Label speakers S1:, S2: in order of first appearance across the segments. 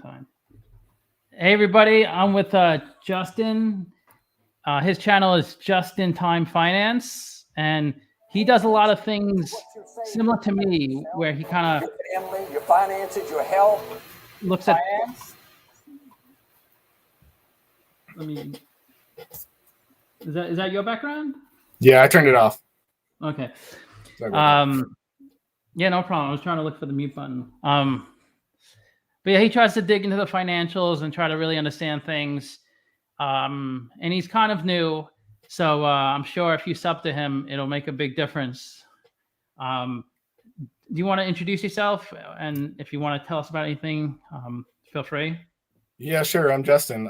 S1: Time. Hey everybody, I'm with Justin. His channel is Just in Time Finance, and he does a lot of things similar to me, where he kind of
S2: your finances, your health,
S1: looks at.
S2: finance.
S1: Is that your background?
S3: Yeah, I turned it off.
S1: Okay.
S3: Sorry about that.
S1: Yeah, no problem. I was trying to look for the mute button. But yeah, he tries to dig into the financials and try to really understand things. And he's kind of new, so I'm sure if you sub to him, it'll make a big difference. Do you want to introduce yourself? And if you want to tell us about anything, feel free.
S3: Yeah, sure. I'm Justin.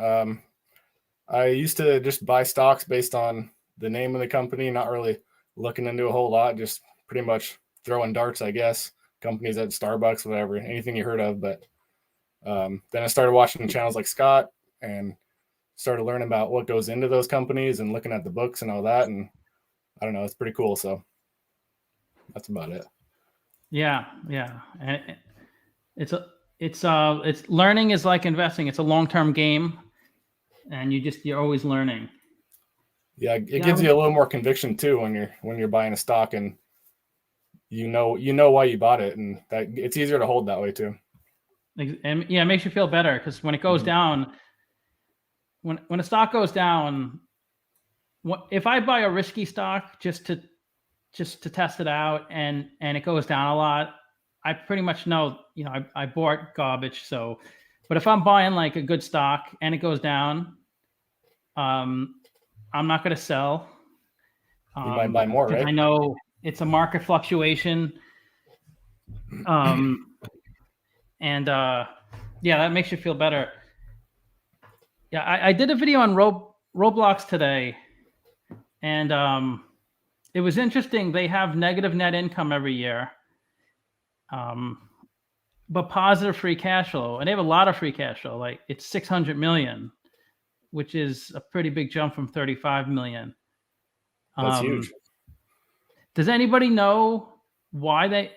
S3: I used to just buy stocks based on the name of the company, not really looking into a whole lot, just pretty much throwing darts, I guess. Companies at Starbucks, whatever, anything you heard of. But then I started watching channels like Scott and started learning about what goes into those companies and looking at the books and all that. And I don't know, it's pretty cool. So that's about it.
S1: Yeah. And it's learning is like investing. It's a long-term game, and you're always learning.
S3: Yeah, it gives you a little more conviction too when you're buying a stock, and you know why you bought it, and that it's easier to hold that way too.
S1: And yeah, it makes you feel better, because when it goes down, when a stock goes down, if I buy a risky stock just to test it out and it goes down a lot, I pretty much know, I bought garbage. So, but if I'm buying like a good stock and it goes down, I'm not going to sell.
S3: You might buy more, right?
S1: I know it's a market fluctuation. And that makes you feel better. Yeah, I did a video on Roblox today, and it was interesting. They have negative net income every year, but positive free cash flow, and they have a lot of free cash flow. Like, it's 600 million, which is a pretty big jump from 35 million.
S3: That's huge.
S1: Does anybody know why they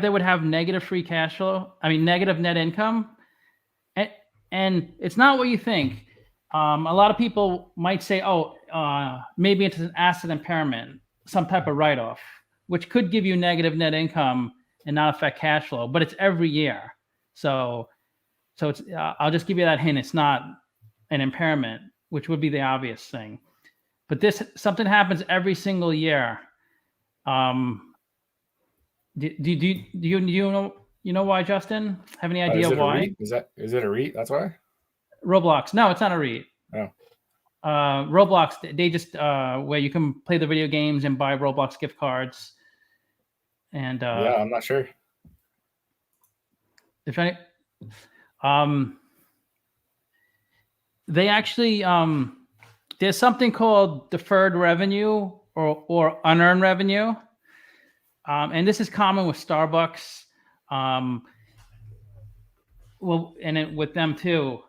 S1: would have negative free cash flow? I mean, negative net income? And it's not what you think. A lot of people might say, maybe it's an asset impairment, some type of write-off, which could give you negative net income and not affect cash flow, but it's every year. So it's, I'll just give you that hint. It's not an impairment, which would be the obvious thing. But something happens every single year. Do you know why, Justin? Have any idea why?
S3: Is it a REIT? That's why?
S1: Roblox. No, it's not a REIT.
S3: Oh.
S1: Roblox, they just where you can play the video games and buy Roblox gift cards. And
S3: yeah, I'm not sure.
S1: If any, they actually there's something called deferred revenue or unearned revenue. And this is common with Starbucks. With them too.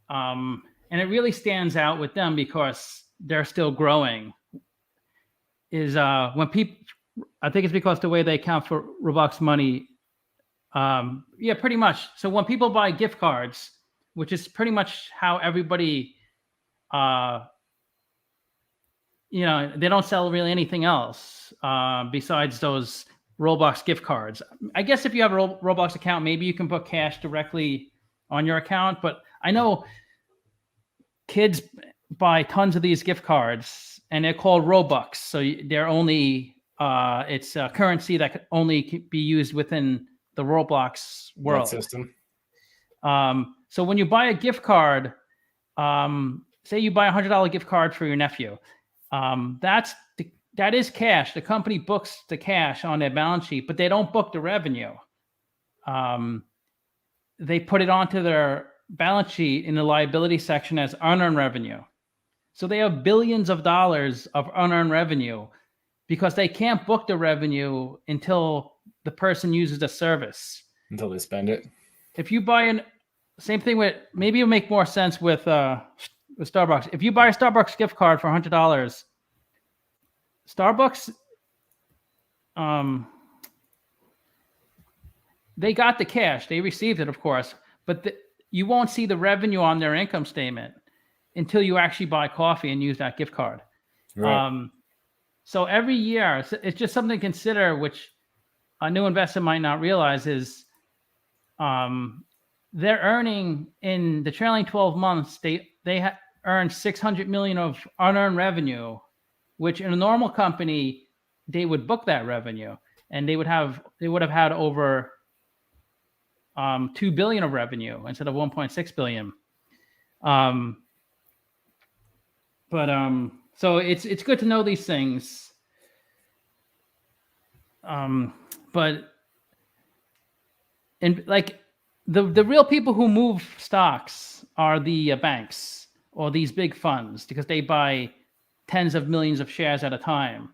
S1: And it really stands out with them because they're still growing. When people, I think it's because the way they account for Roblox money. Yeah, pretty much. So when people buy gift cards, which is pretty much how everybody, they don't sell really anything else besides those Roblox gift cards. I guess if you have a Roblox account, maybe you can put cash directly on your account. But I know kids buy tons of these gift cards, and they're called Robux. So they're only it's a currency that could only be used within the Roblox world.
S3: That system.
S1: So when you buy a gift card, say you buy $100 gift card for your nephew, that is cash. The company books the cash on their balance sheet, but they don't book the revenue. They put it onto their balance sheet in the liability section as unearned revenue. So they have billions of dollars of unearned revenue because they can't book the revenue until the person uses the service.
S3: Until they spend it.
S1: If you buy same thing with, maybe it'll make more sense with Starbucks. If you buy a Starbucks gift card for $100, Starbucks, they got the cash, they received it, of course, but you won't see the revenue on their income statement until you actually buy coffee and use that gift card.
S3: Right.
S1: So every year, it's just something to consider, which a new investor might not realize is they're earning in the trailing 12 months, they earned 600 million of unearned revenue, which in a normal company, they would book that revenue and they would have had over 2 billion of revenue instead of 1.6 billion. So it's good to know these things. But like the real people who move stocks are the banks or these big funds, because they buy tens of millions of shares at a time.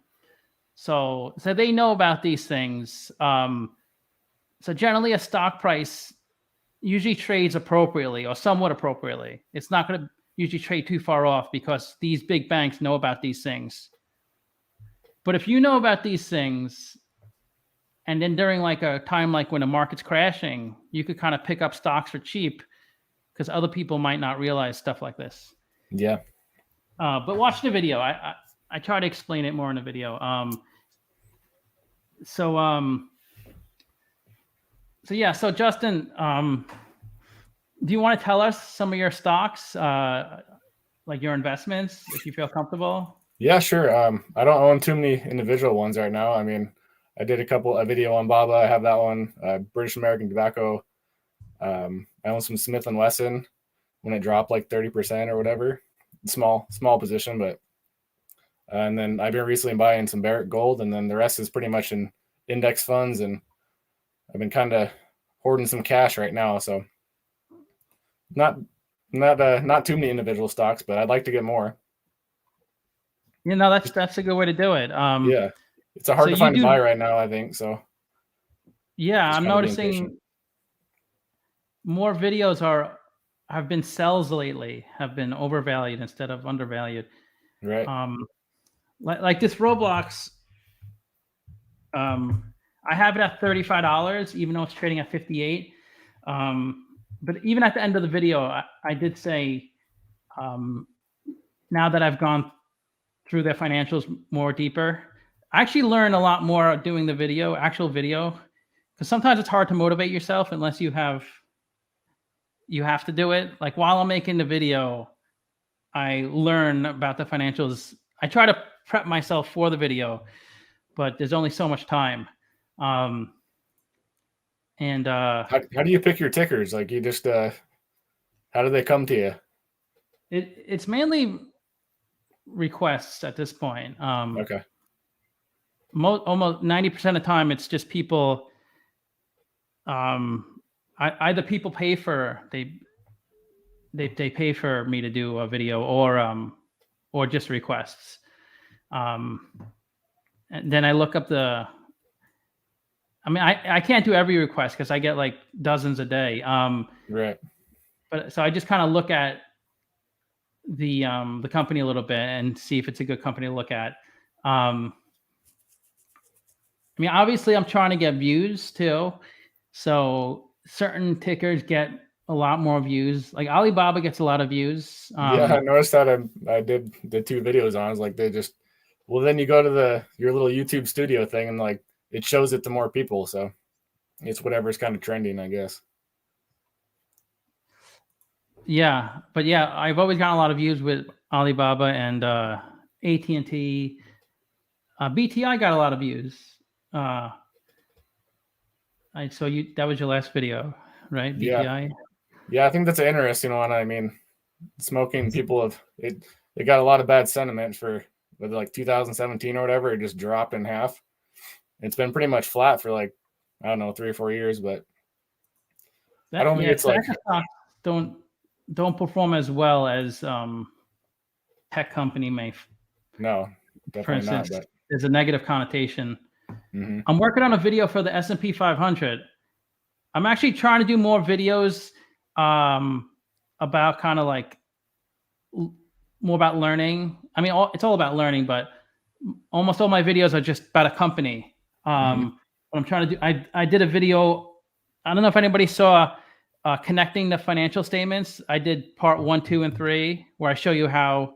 S1: So they know about these things. So generally a stock price usually trades appropriately or somewhat appropriately. It's not going to usually trade too far off because these big banks know about these things. But if you know about these things, and then during like a time like when the market's crashing, you could kind of pick up stocks for cheap because other people might not realize stuff like this.
S3: Yeah.
S1: But watch the video. I try to explain it more in the video. So Justin, do you want to tell us some of your stocks, like your investments, if you feel comfortable?
S3: Yeah, sure. I don't own too many individual ones right now. I mean, I did a video on Baba. I have that one. British American Tobacco. I own some Smith & Wesson when it dropped like 30% or whatever. Small position, but and then I've been recently buying some Barrick Gold, and then the rest is pretty much in index funds, and I've been kind of hoarding some cash right now, so not too many individual stocks, but I'd like to get more.
S1: You know, that's a good way to do it.
S3: Yeah, it's a hard to find buy right now, I think. So
S1: yeah, I'm noticing more videos have been sells lately, have been overvalued instead of undervalued.
S3: Right.
S1: Like this Roblox, I have it at $35, even though it's trading at 58. But even at the end of the video, I did say, now that I've gone through their financials more deeper, I actually learn a lot more doing the actual video, because sometimes it's hard to motivate yourself unless you have to do it. Like while I'm making the video, I learn about the financials. I try to prep myself for the video, but there's only so much time. How
S3: do you pick your tickers? Like you just how do they come to you?
S1: It's mainly requests at this point.
S3: Okay.
S1: Almost 90% of the time, it's just people. Either people pay for they pay for me to do a video, or just requests. And then I look up I can't do every request because I get like dozens a day.
S3: Right.
S1: But so I just kind of look at the company a little bit and see if it's a good company to look at. Obviously I'm trying to get views too. So certain tickers get a lot more views. Like Alibaba gets a lot of views.
S3: Yeah, I noticed that. I did the 2 videos on. It's like they just, well, then you go to your little YouTube studio thing and like it shows it to more people. So it's whatever's kind of trending, I guess.
S1: Yeah, but yeah, I've always gotten a lot of views with Alibaba and AT&T. BTI got a lot of views. That was your last video, right? BTI.
S3: Yeah, I think that's an interesting one. I mean, smoking, people have it got a lot of bad sentiment for like 2017 or whatever. It just dropped in half. It's been pretty much flat for like, I don't know, 3 or 4 years, but I don't think it's like
S1: don't perform as well as tech company may.
S3: No, definitely
S1: for instance,
S3: not. But
S1: there's a negative connotation.
S3: Mm-hmm.
S1: I'm working on a video for the S&P 500. I'm actually trying to do more videos about kind of like more about learning. It's all about learning, but almost all my videos are just about a company. What I'm trying to do, I did a video I don't know if anybody saw connecting the financial statements. I did part 1, 2, and 3, where I show you how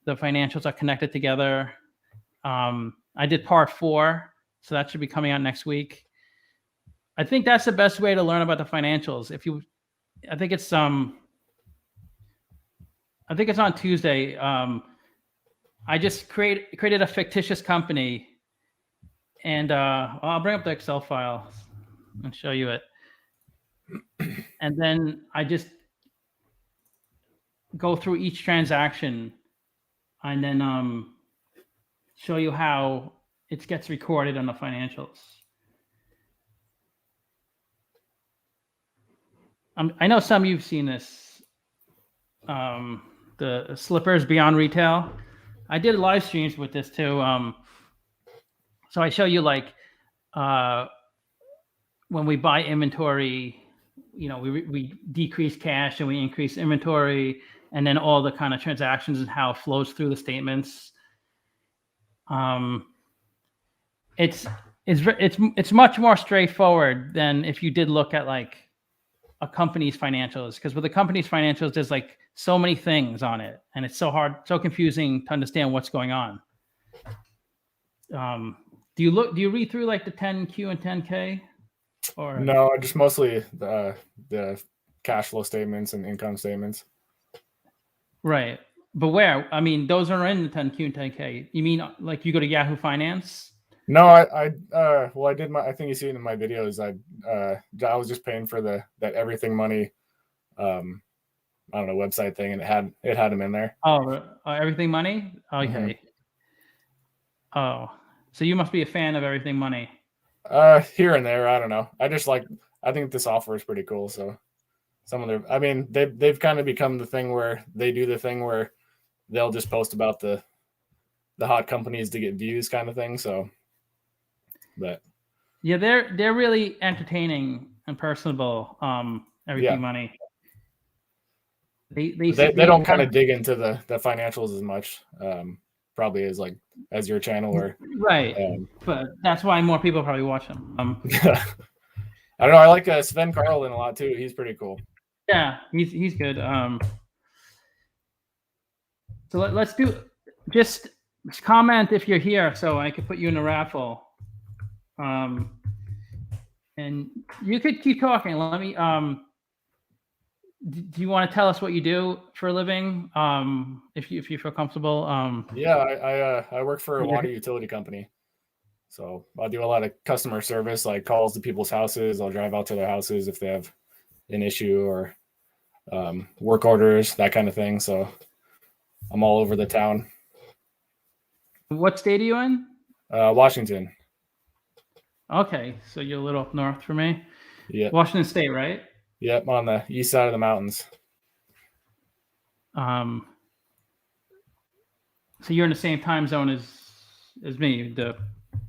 S1: the financials are connected together. I did part 4, so that should be coming out next week. I think that's the best way to learn about the financials. I think it's on Tuesday. I just created a fictitious company, and I'll bring up the Excel file and show you it. And then I just go through each transaction, and then show you how it gets recorded on the financials. I know some of you've seen this. The slippers beyond retail. I did live streams with this too. So I show you like when we buy inventory, we decrease cash and we increase inventory, and then all the kind of transactions and how it flows through the statements. It's much more straightforward than if you did look at like a company's financials, because with the company's financials, there's like so many things on it, and it's so confusing to understand what's going on. Do you read through like the 10Q and 10K? Or
S3: no, just mostly the cash flow statements and income statements.
S1: Right. But where? I mean, those are in the 10Q and 10K. You mean like you go to Yahoo Finance?
S3: No, I did I think you see it in my videos. I was just paying for that Everything Money, I don't know, website thing, and it had them in there.
S1: Oh, Everything Money? Okay. Mm-hmm. Oh, so you must be a fan of Everything Money.
S3: Here and there, I don't know. I think the software is pretty cool. So they've kind of become the thing where they do the thing where they'll just post about the hot companies to get views kind of thing. So, but
S1: yeah, they're really entertaining and personable. Everything Money. They
S3: don't kind of dig into the financials as much, probably as your channel, or
S1: right. But that's why more people probably watch them.
S3: I don't know. I like Sven Carlin a lot too. He's pretty cool.
S1: Yeah, he's good. So let's do just comment if you're here, so I could put you in a raffle. And you could keep talking. Let me. Do you want to tell us what you do for a living? If you feel comfortable.
S3: I work for a water utility company, so I do a lot of customer service, like calls to people's houses. I'll drive out to their houses if they have an issue, or work orders, that kind of thing. So I'm all over the town.
S1: What state are you in?
S3: Washington.
S1: Okay, so you're a little up north for me.
S3: Yeah.
S1: Washington State, right?
S3: Yep, on the east side of the mountains.
S1: So you're in the same time zone as me, the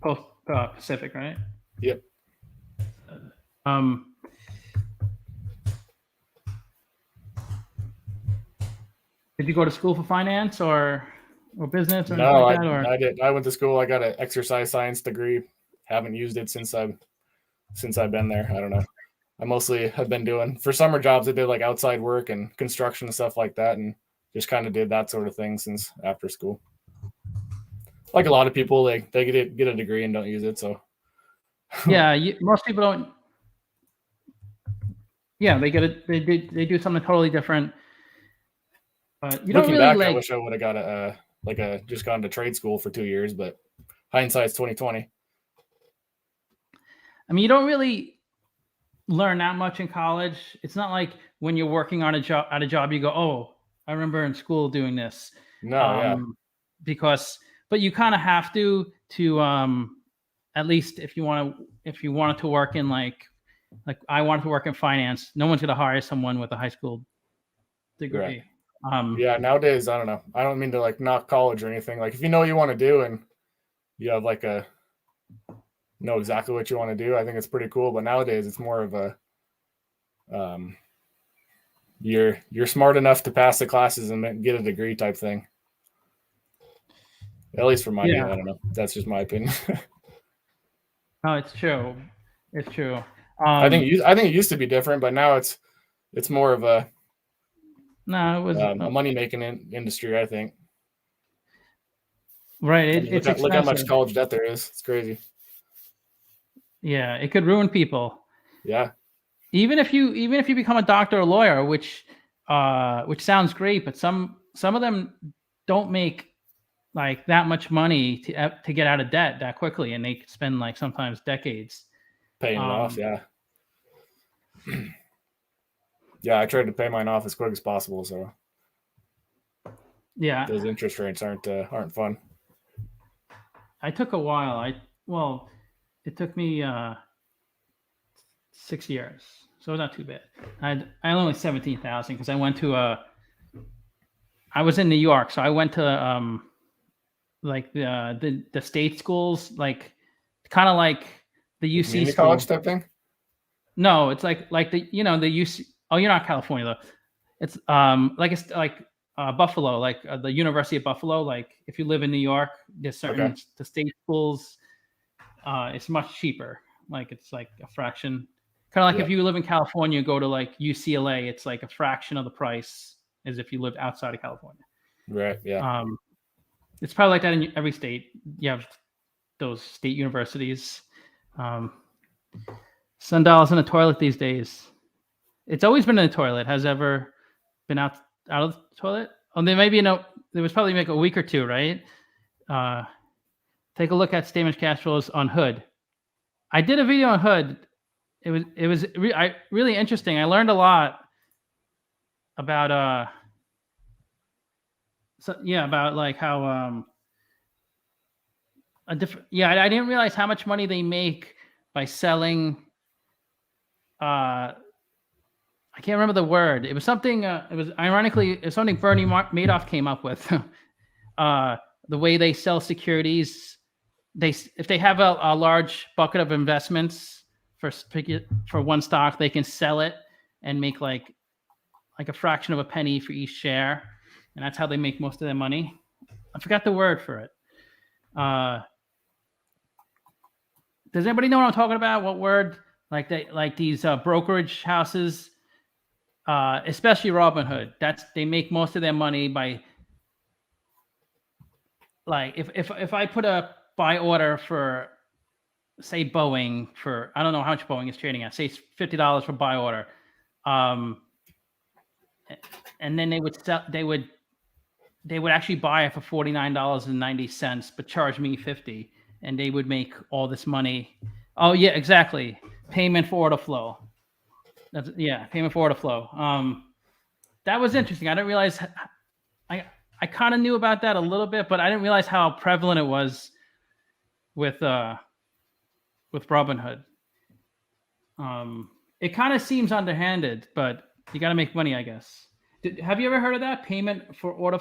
S1: post Pacific, right?
S3: Yep.
S1: Did you go to school for finance or business or
S3: no,
S1: anything like that? Or?
S3: I did. I went to school. I got an exercise science degree. Haven't used it since I've been there. I don't know. I mostly have been doing, for summer jobs, I did like outside work and construction and stuff like that, and just kind of did that sort of thing since after school. Like a lot of people, they get a degree and don't use it. So
S1: yeah, most people don't. Yeah, they get it. They do something totally different. But you
S3: looking
S1: don't really
S3: back, I wish I would have got just gone to trade school for 2 years, but hindsight's 2020.
S1: I mean, you don't really learn that much in college. It's not like when you're working on a job, you go, "Oh, I remember in school doing this."
S3: No,
S1: but you kind of have to at least if you wanted to work in like I wanted to work in finance. No one's going to hire someone with a high school degree.
S3: Right. Nowadays, I don't know. I don't mean to like knock college or anything. Like if you know what you want to do and you have like know exactly what you want to do, I think it's pretty cool. But nowadays it's more of a you're smart enough to pass the classes and get a degree type thing. At least for my view, I don't know. That's just my opinion.
S1: No, it's true. It's true.
S3: I think it used to be different, but now it's more of a
S1: no, it was
S3: a money making industry. I think.
S1: right.
S3: I mean,
S1: It's
S3: look how much
S1: expensive.
S3: college debt there is. It's crazy.
S1: Yeah, it could ruin people.
S3: Yeah.
S1: Even if you become a doctor or lawyer, which sounds great, but some of them don't make like that much money to get out of debt that quickly, and they could spend like sometimes decades
S3: Paying it off. Yeah. Yeah. I tried to pay mine off as quick as possible. So
S1: Yeah,
S3: those interest rates aren't fun.
S1: I took a while. Well, it took me 6 years, so not too bad. I only 17,000 because I went to I was in New York, so I went to like the state schools, like kind of like the UC
S3: Community
S1: school.
S3: college type thing.
S1: No, it's like the the UC. Oh, you're not California though. It's it's like Buffalo, like the University of Buffalo. Like if you live in New York, there's certain the state schools. It's much cheaper. Like it's like a fraction. Kind of like if you live in California, go to like UCLA, it's like a fraction of the price as if you lived outside of California.
S3: Right. Yeah.
S1: It's probably like that in every state. You have those state universities. $7 in a toilet these days. It's always been in the toilet. Has ever been out of the toilet? Oh, there maybe there was probably like a week or two, right? Take a look at statement cash flows on Hood. I did a video on Hood. It was really interesting. I learned a lot about about like how I didn't realize how much money they make by selling I can't remember the word. It was something it was ironically it's something Bernie Madoff came up with. The way they sell securities, if they have a large bucket of investments for one stock, they can sell it and make like a fraction of a penny for each share, and that's how they make most of their money. I forgot the word for it. Does anybody know what I'm talking about? What word? Like these brokerage houses, especially Robinhood. They make most of their money by like if I put a buy order for say Boeing for I don't know how much Boeing is trading at, say it's $50 for buy order, and then they would actually buy it for $49.90, but charge me $50, and they would make all this money. Oh yeah, exactly. Payment for order flow. Payment for order flow. That was interesting. I didn't realize. I kind of knew about that a little bit, but I didn't realize how prevalent it was with Robinhood. It kind of seems underhanded, but you got to make money, I guess. Have you ever heard of that payment for order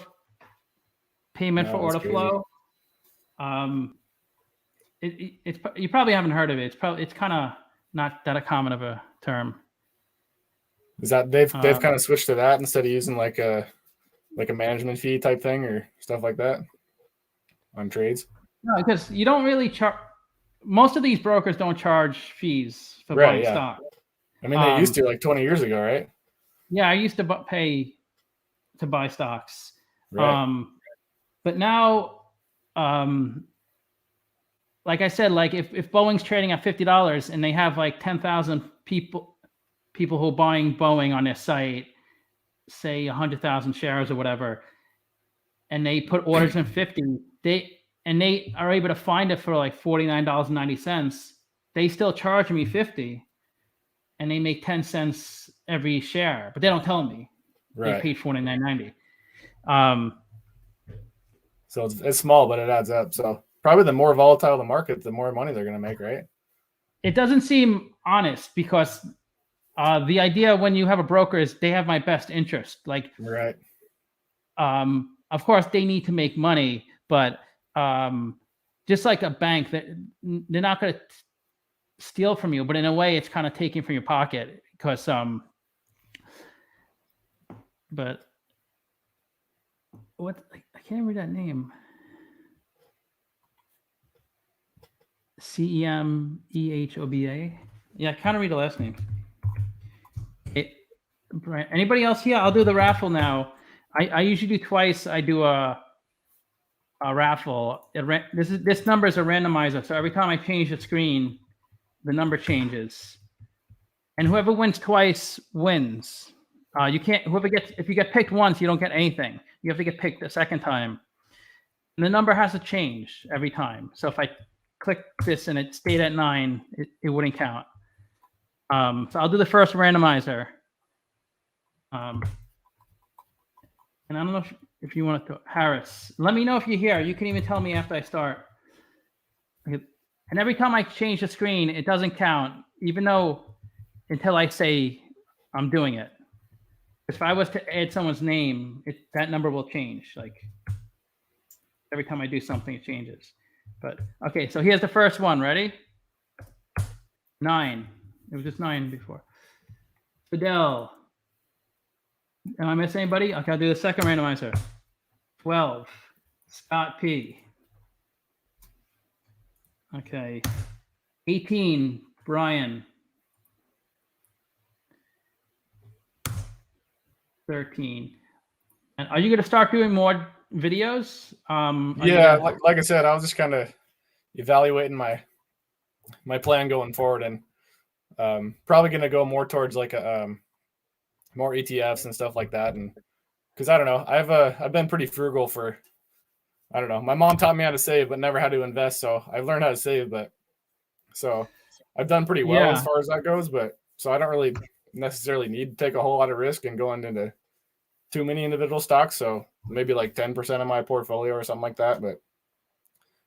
S1: flow? It's you probably haven't heard of it. It's kind of not that common of a term.
S3: Is that they've kind of switched to that instead of using like a management fee type thing or stuff like that on trades?
S1: No, because you don't really charge. Most of these brokers don't charge fees for buying stock.
S3: I mean, they used to like 20 years ago, right?
S1: Yeah, I used to pay to buy stocks.
S3: Right.
S1: But now, like I said, like if Boeing's trading at $50 and they have like 10,000 people who are buying Boeing on their site, say 100,000 shares or whatever, and they put orders in 50, they are able to find it for like $49.90. They still charge me 50, and they make 10 cents every share, but they don't tell me they paid $49.90.
S3: So it's small, but it adds up. So probably the more volatile the market, the more money they're going to make, right?
S1: It doesn't seem honest because the idea when you have a broker is they have my best interest. Like,
S3: right.
S1: Of course, they need to make money, but just like a bank, they're not going to steal from you, but in a way, it's kind of taking from your pocket because, but what I can't read that name. CEMEHOBA. Yeah, I kind of read the last name. Anybody else here? I'll do the raffle now. I usually do twice. I do a raffle. This number is a randomizer, so every time I change the screen, the number changes, and whoever wins twice wins. You can't. If you get picked once, you don't get anything. You have to get picked a second time, and the number has to change every time. So if I click this and it stayed at 9, it wouldn't count. So I'll do the first randomizer. And I don't know if you want to, Harris, let me know if you're here. You can even tell me after I start. And every time I change the screen, it doesn't count, even though until I say I'm doing it. If I was to add someone's name, that number will change. Like every time I do something, it changes. But okay, so here's the first one. Ready? 9. It was just 9 before. Fidel. Am I missing anybody? Okay, I'll do the second randomizer. 12. Scott P. Okay. 18. Brian. 13. And are you going to start doing more videos?
S3: Yeah, like I said, I was just kind of evaluating my plan going forward, and probably going to go more towards like a more ETFs and stuff like that. And because I don't know, I've been pretty frugal for, I don't know. My mom taught me how to save, but never how to invest. So I've learned how to save, but so I've done pretty well as far as that goes. But so I don't really necessarily need to take a whole lot of risk and going into too many individual stocks. So maybe like 10% of my portfolio or something like that. But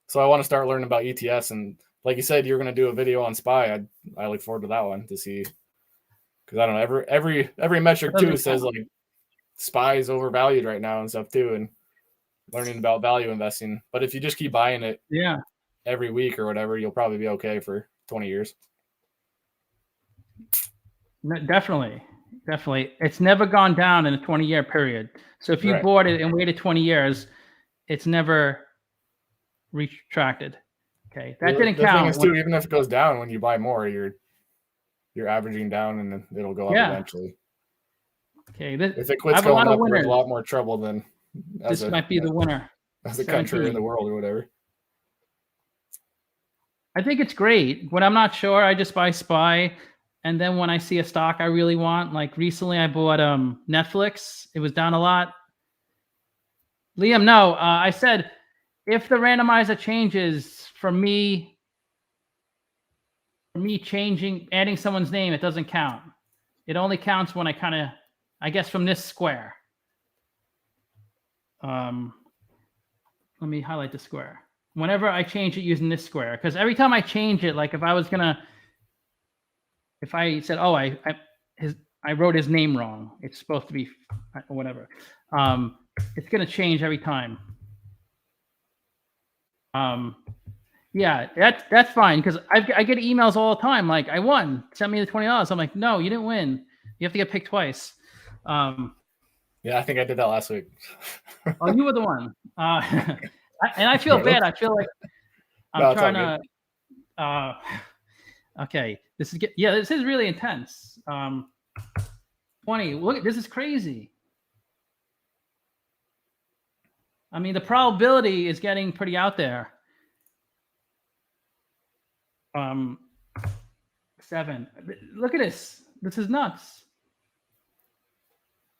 S3: so I want to start learning about ETFs. And like you said, you're going to do a video on SPY. I look forward to that one to see. Because I don't know, every metric too says like SPY is overvalued right now and stuff too, and learning about value investing. But if you just keep buying it, every week or whatever, you'll probably be okay for 20 years.
S1: Definitely. It's never gone down in a 20-year period. So if you bought it and waited 20 years, it's never retracted. Okay, that didn't count.
S3: The thing is too, even if it goes down when you buy more, you're averaging down, and then it'll go up eventually.
S1: Okay,
S3: if it quits going up, we're in a lot more trouble than
S1: this might be the winner
S3: as a country in the world or whatever.
S1: I think it's great. When I'm not sure, I just buy SPY, and then when I see a stock I really want, like recently I bought Netflix. It was down a lot. Liam, no, I said if the randomizer changes for me adding someone's name, it doesn't count. It only counts when I guess from this square. Let me highlight the square. Whenever I change it using this square, because every time I change it, like if I said, oh, I wrote his name wrong, it's supposed to be whatever. It's gonna change every time. Yeah, that's fine, because I get emails all the time like, I won, send me the $20. I'm like, no, you didn't win. You have to get picked twice.
S3: Yeah, I think I did that last week.
S1: Oh, you were the one. And I feel bad. I feel like I'm trying to. Okay, this is really intense. 20. Look, this is crazy. I mean, the probability is getting pretty out there. 7. Look at this. This is nuts.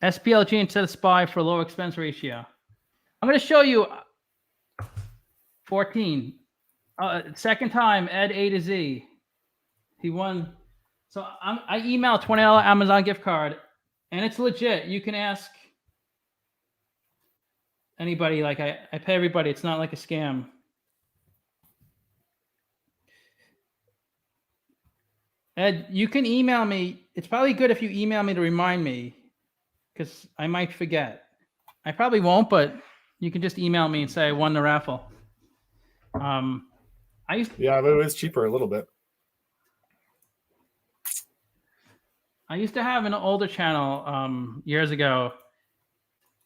S1: SPLG instead of SPY for low expense ratio. I'm going to show you 14. Second time, Ed A to Z. He won. So I emailed $20 Amazon gift card, and it's legit. You can ask anybody. Like I pay everybody. It's not like a scam. Ed, you can email me. It's probably good if you email me to remind me, because I might forget. I probably won't, but you can just email me and say I won the raffle. But it was cheaper a little bit. I used to have an older channel years ago,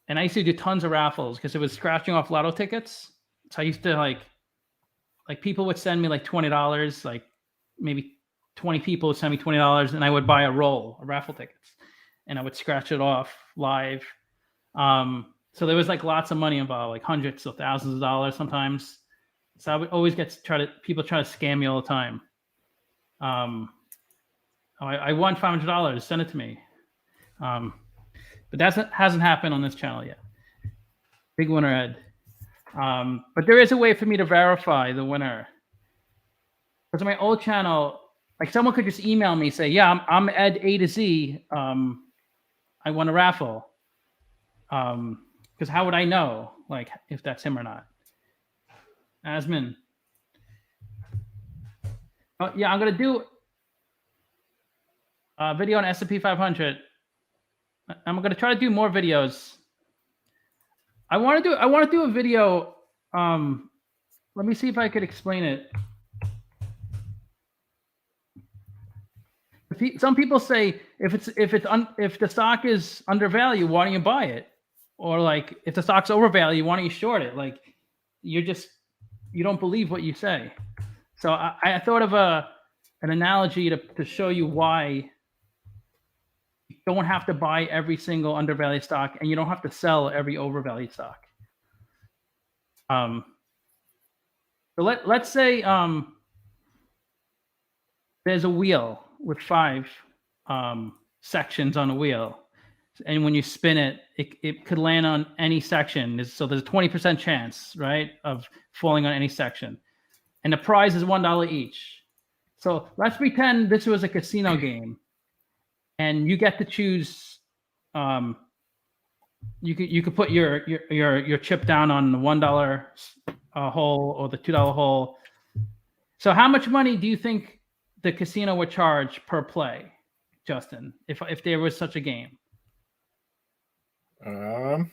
S1: and I used to do tons of raffles because it was scratching off lotto tickets. So I used to like people would send me like $20, like maybe 20 people would send me $20, and I would buy a roll of raffle tickets, and I would scratch it off live. So there was like lots of money involved, like hundreds of thousands of dollars sometimes. So I would always people try to scam me all the time. I won $500. Send it to me. But that hasn't happened on this channel yet. Big winner, Ed. But there is a way for me to verify the winner. Because on my old channel, like someone could just email me, say, yeah, I'm Ed A to Z. I won a raffle. Because how would I know, like, if that's him or not? Asmin. Oh, yeah, I'm gonna do a video on S&P 500. I'm gonna try to do more videos. I want to do a video. Let me see if I could explain it. Some people say if the stock is undervalued, why don't you buy it? Or like if the stock's overvalued, why don't you short it? Like you don't believe what you say. So I thought of an analogy to show you why you don't have to buy every single undervalued stock, and you don't have to sell every overvalued stock. So let's say there's a wheel with 5 sections on a wheel, and when you spin it, it could land on any section. So there's a 20% chance, right, of falling on any section, and the prize is $1 each. So let's pretend this was a casino game, and you get to choose. You could put your chip down on the $1 hole or the $2 hole. So how much money do you think the casino would charge per play, Justin, if there was such a game?
S3: So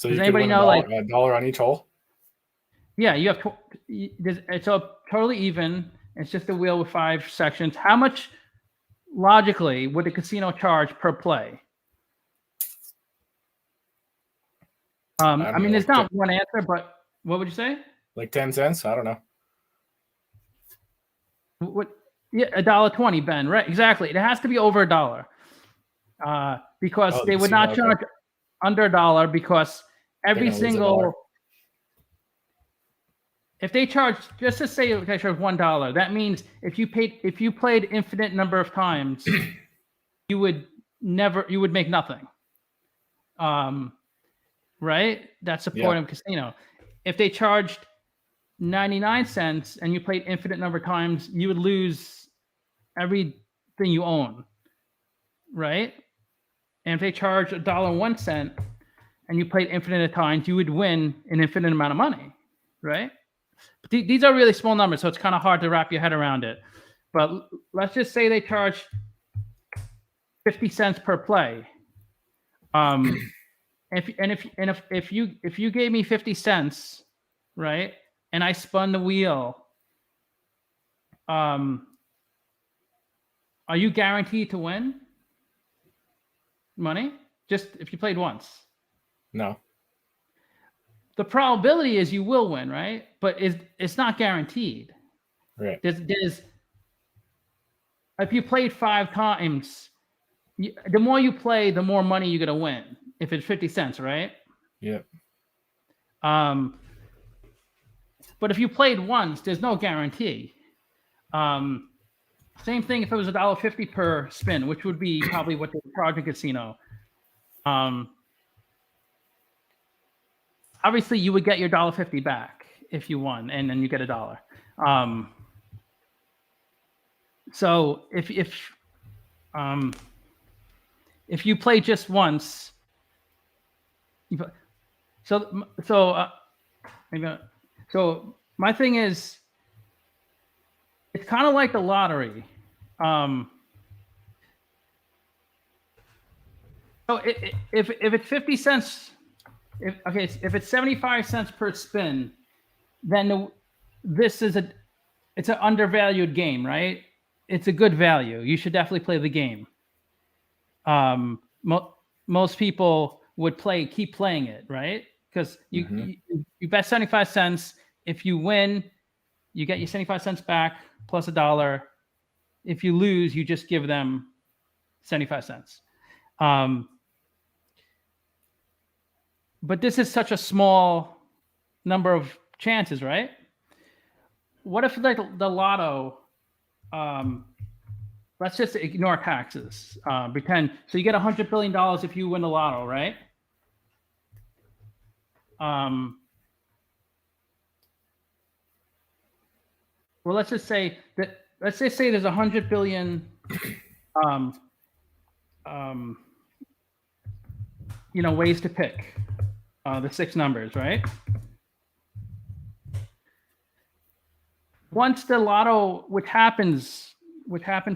S1: does
S3: you
S1: anybody
S3: could win
S1: know like
S3: a dollar on each hole?
S1: Yeah, you have. It's a totally even. It's just a wheel with 5 sections. How much logically would the casino charge per play? I mean, there's not one answer, but what would you say?
S3: Like 10 cents? I don't know.
S1: What? Yeah, $1.20, Ben. Right? Exactly. It has to be over $1, because they would not charge under $1, because every single. If they charge, just to say they charge $1, that means if you played infinite number of times, you would make nothing. Right? That's the point of casino. If they charged 99 cents and you played infinite number of times, you would lose everything you own. Right? And if they charged $1.01 and you played infinite times, you would win an infinite amount of money. Right? But these are really small numbers, so it's kind of hard to wrap your head around it. But let's just say they charge 50 cents per play. If you gave me 50 cents, right, and I spun the wheel, are you guaranteed to win money? Just if you played once? No. The probability is you will win, right? But it's not guaranteed. Right. There's if you played 5 times, the more you play, the more money you're gonna win. If it's 50 cents, right? Yeah. But if you played once, there's no guarantee. Same thing if it was $1.50 per spin, which would be probably what they charge in casino. Obviously, you would get your $1.50 back if you won, and then you get $1. So if you play just once, so my thing is, it's kind of like the lottery. So if it's 50 cents. If it's 75 cents per spin, then it's an undervalued game, right? It's a good value. You should definitely play the game. Most people would keep playing it, right? Because you bet 75 cents. If you win, you get your 75 cents back plus $1. if you lose, you just give them 75 cents. But this is such a small number of chances, right? What if like the lotto, let's just ignore taxes, pretend, so you get $100 billion if you win the lotto, right? Well, let's just say there's 100 billion, ways to pick the 6 numbers, right? Once the lotto, which happened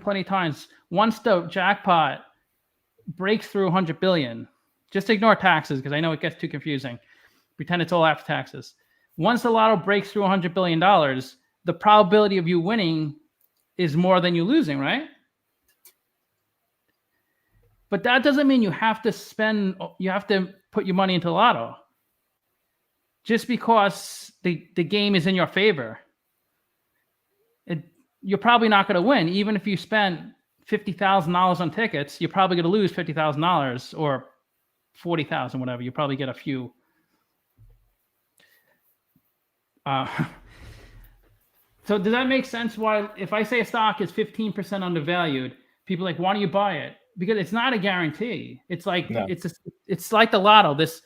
S1: plenty of times, once the jackpot breaks through 100 billion, just ignore taxes because I know it gets too confusing. Pretend it's all after taxes. Once the lotto breaks through $100 billion, the probability of you winning is more than you losing, right? But that doesn't mean you have to put your money into the lotto. Just because the game is in your favor, you're probably not going to win. Even if you spent $50,000 on tickets, you're probably going to lose $50,000 or $40,000, whatever. You probably get a few. So does that make sense? Why, if I say a stock is 15% undervalued, people are like, why don't you buy it? Because it's not a guarantee. It's like it's like the lotto. This,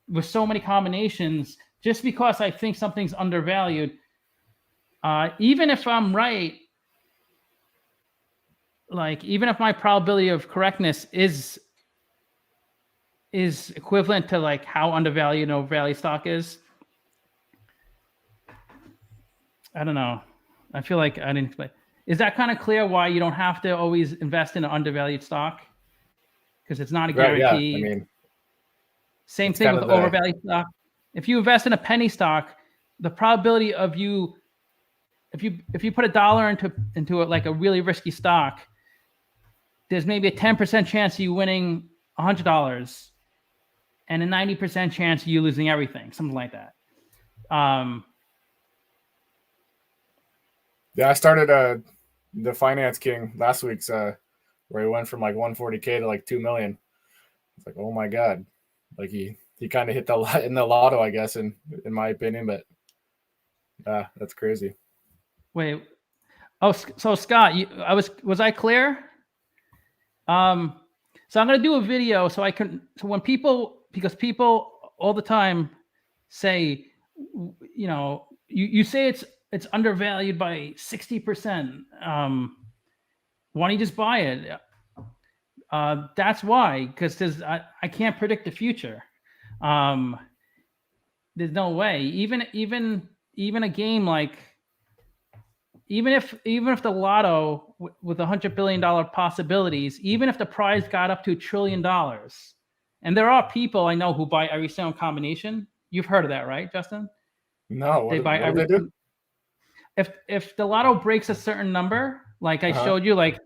S1: with so many combinations, just because I think something's undervalued, even if I'm right, like even if my probability of correctness is equivalent to like how undervalued an overvalued stock is, I don't know. I feel like I didn't explain. Is that kind of clear why you don't have to always invest in an undervalued stock? Because it's not a guarantee.
S3: Right, yeah. I mean,
S1: same thing with overvalued stock. If you invest in a penny stock, the probability of you, if you put $1 into it, like a really risky stock, there's maybe a 10% chance of you winning $100 and a 90% chance of you losing everything, something like that.
S3: Yeah, I started the Finance King last week's where he went from like 140K to like 2 million. It's like, oh my God. Like he kind of hit in the lotto, I guess, in my opinion, but that's crazy.
S1: Wait. Oh, so Scott, was I clear? So I'm going to do a video because people all the time say, you say it's undervalued by 60%. Why don't you just buy it? That's why, because I can't predict the future. There's no way. Even a game like, even if the lotto with $100 billion possibilities, even if the prize got up to $1 trillion, and there are people I know who buy every single combination. You've heard of that, right, Justin?
S3: No. What do they do?
S1: If the lotto breaks a certain number, like I showed you, like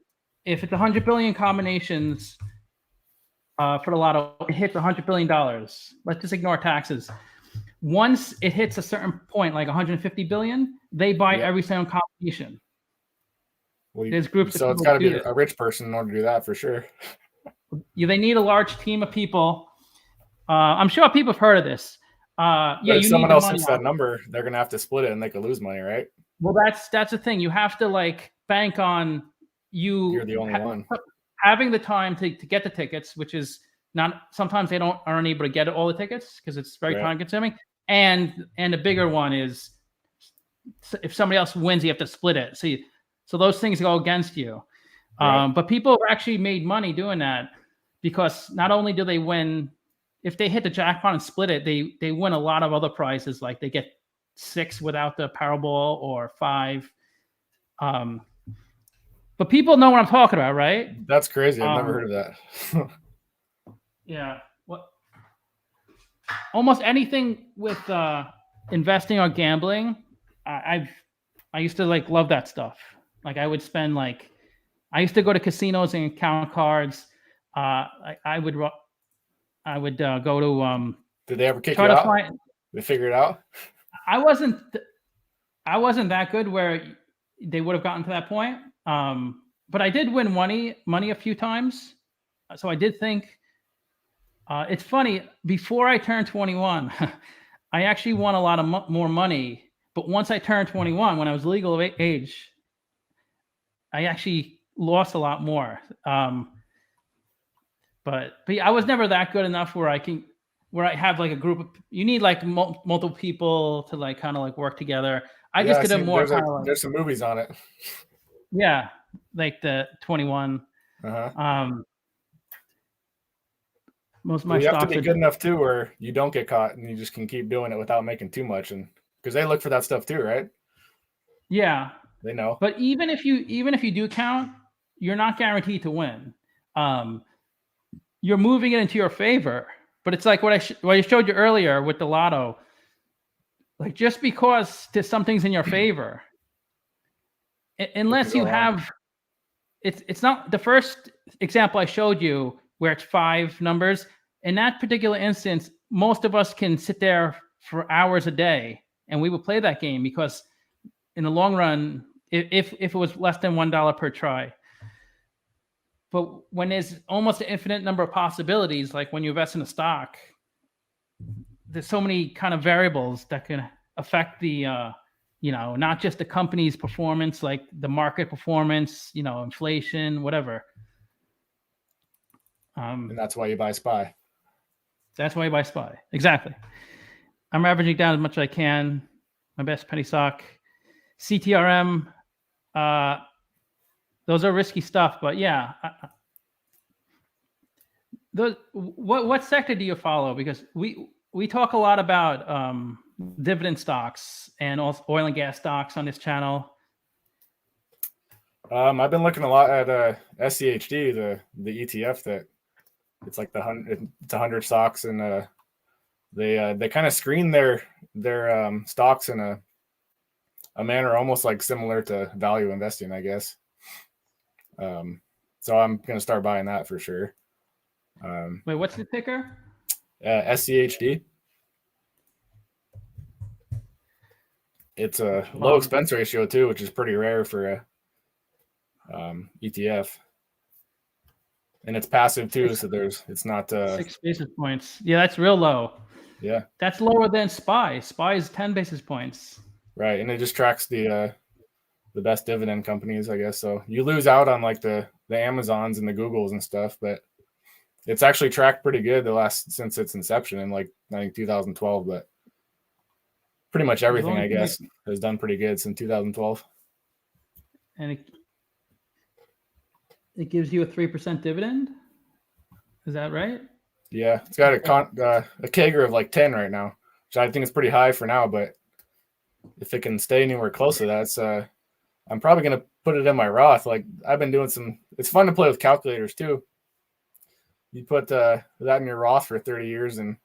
S1: if it's 100 billion combinations for the lotto, it hits $100 billion. Let's just ignore taxes. Once it hits a certain point, like 150 billion, they buy every single combination.
S3: Well,
S1: there's groups.
S3: So it's got to be a rich person in order to do that for sure.
S1: They need a large team of people. I'm sure people have heard of this.
S3: If someone else hits that number, they're gonna have to split it, and they could lose money, right?
S1: Well, that's the thing. You have to like bank on you.
S3: You're the only one
S1: having the time to get the tickets, which is not. Sometimes they aren't able to get all the tickets because it's very time consuming. And the bigger one is if somebody else wins, you have to split it. So those things go against you. Right. But people have actually made money doing that because not only do they win, if they hit the jackpot and split it, they win a lot of other prizes. Like they get 6 without the Powerball or 5. But people know what I'm talking about, right?
S3: That's crazy. I've never heard of that.
S1: Yeah. Almost anything with investing or gambling, I used to like love that stuff. Like I would spend I used to go to casinos and count cards. I would go to.
S3: Did they ever kick you out? They figure it out.
S1: I wasn't that good where they would have gotten to that point. But I did win money a few times. So I did think, it's funny, before I turned 21, I actually won a lot of more money. But once I turned 21, when I was legal of age, I actually lost a lot more. But yeah, I was never that good enough where I have like a group of, you need like multiple people to like kind of like work together. I just did it more kind of like,
S3: there's some movies on it.
S1: yeah, like the 21. Most of my
S3: You have to
S1: stocks
S3: be
S1: are
S3: good enough too, where you don't get caught and you just can keep doing it without making too much, and because they look for that stuff too, right?
S1: yeah.
S3: They know.
S1: But even if you do count, you're not guaranteed to win. You're moving it into your favor. But it's like what I showed you earlier with the lotto. Like just because something's in your favor, unless you have, it's not the first example I showed you where it's 5 numbers. In that particular instance, most of us can sit there for hours a day and we will play that game because in the long run, if it was less than $1 per try. But when there's almost an infinite number of possibilities, like when you invest in a stock, there's so many kind of variables that can affect the, not just the company's performance, like the market performance, inflation, whatever.
S3: And that's why you buy SPY.
S1: That's why you buy SPY. Exactly. I'm averaging down as much as I can. My best penny stock, CTRM. Those are risky stuff, but yeah. What sector do you follow? Because we talk a lot about dividend stocks and also oil and gas stocks on this channel.
S3: I've been looking a lot at SCHD, the ETF that it's like it's 100 stocks, and they kind of screen their stocks in a manner almost like similar to value investing, I guess. So I'm gonna start buying that for sure.
S1: Wait, what's the ticker?
S3: SCHD. It's a low expense ratio too, which is pretty rare for a ETF, and it's passive too. So it's not
S1: 6 basis points. Yeah, that's real low.
S3: Yeah,
S1: that's lower than SPY. SPY is 10 basis points.
S3: Right, and it just tracks the best dividend companies, I guess. So you lose out on like the Amazons and the Googles and stuff, but it's actually tracked pretty good since its inception in like I think 2012. But pretty much everything, I guess, has done pretty good since 2012.
S1: And it gives you a 3% dividend. Is that right?
S3: Yeah, it's got a CAGR of like 10 right now, which I think is pretty high for now. But if it can stay anywhere close to that, I'm probably gonna put it in my Roth. Like I've been doing it's fun to play with calculators too. You put that in your Roth for 30 years, and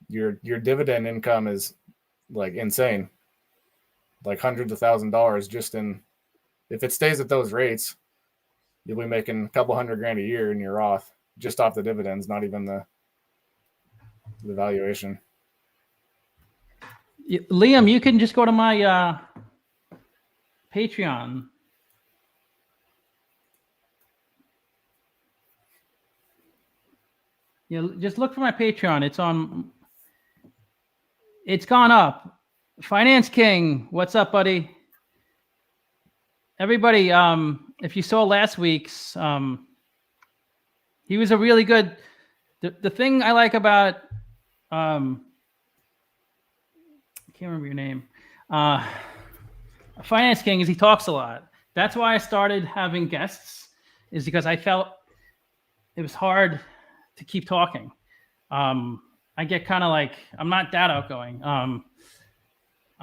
S3: your dividend income is like insane, like hundreds of $1,000s just in. If it stays at those rates, you'll be making a couple $100,000 a year in your Roth just off the dividends, not even the valuation.
S1: Liam, you can just go to my Patreon. Yeah, just look for my Patreon. It's gone up. Finance King, what's up, buddy? Everybody, if you saw last week's, he was a really good. The thing I like about, I can't remember your name, Finance King, is he talks a lot. That's why I started having guests, is because I felt it was hard to keep talking. I get kind of like, I'm not that outgoing. I'm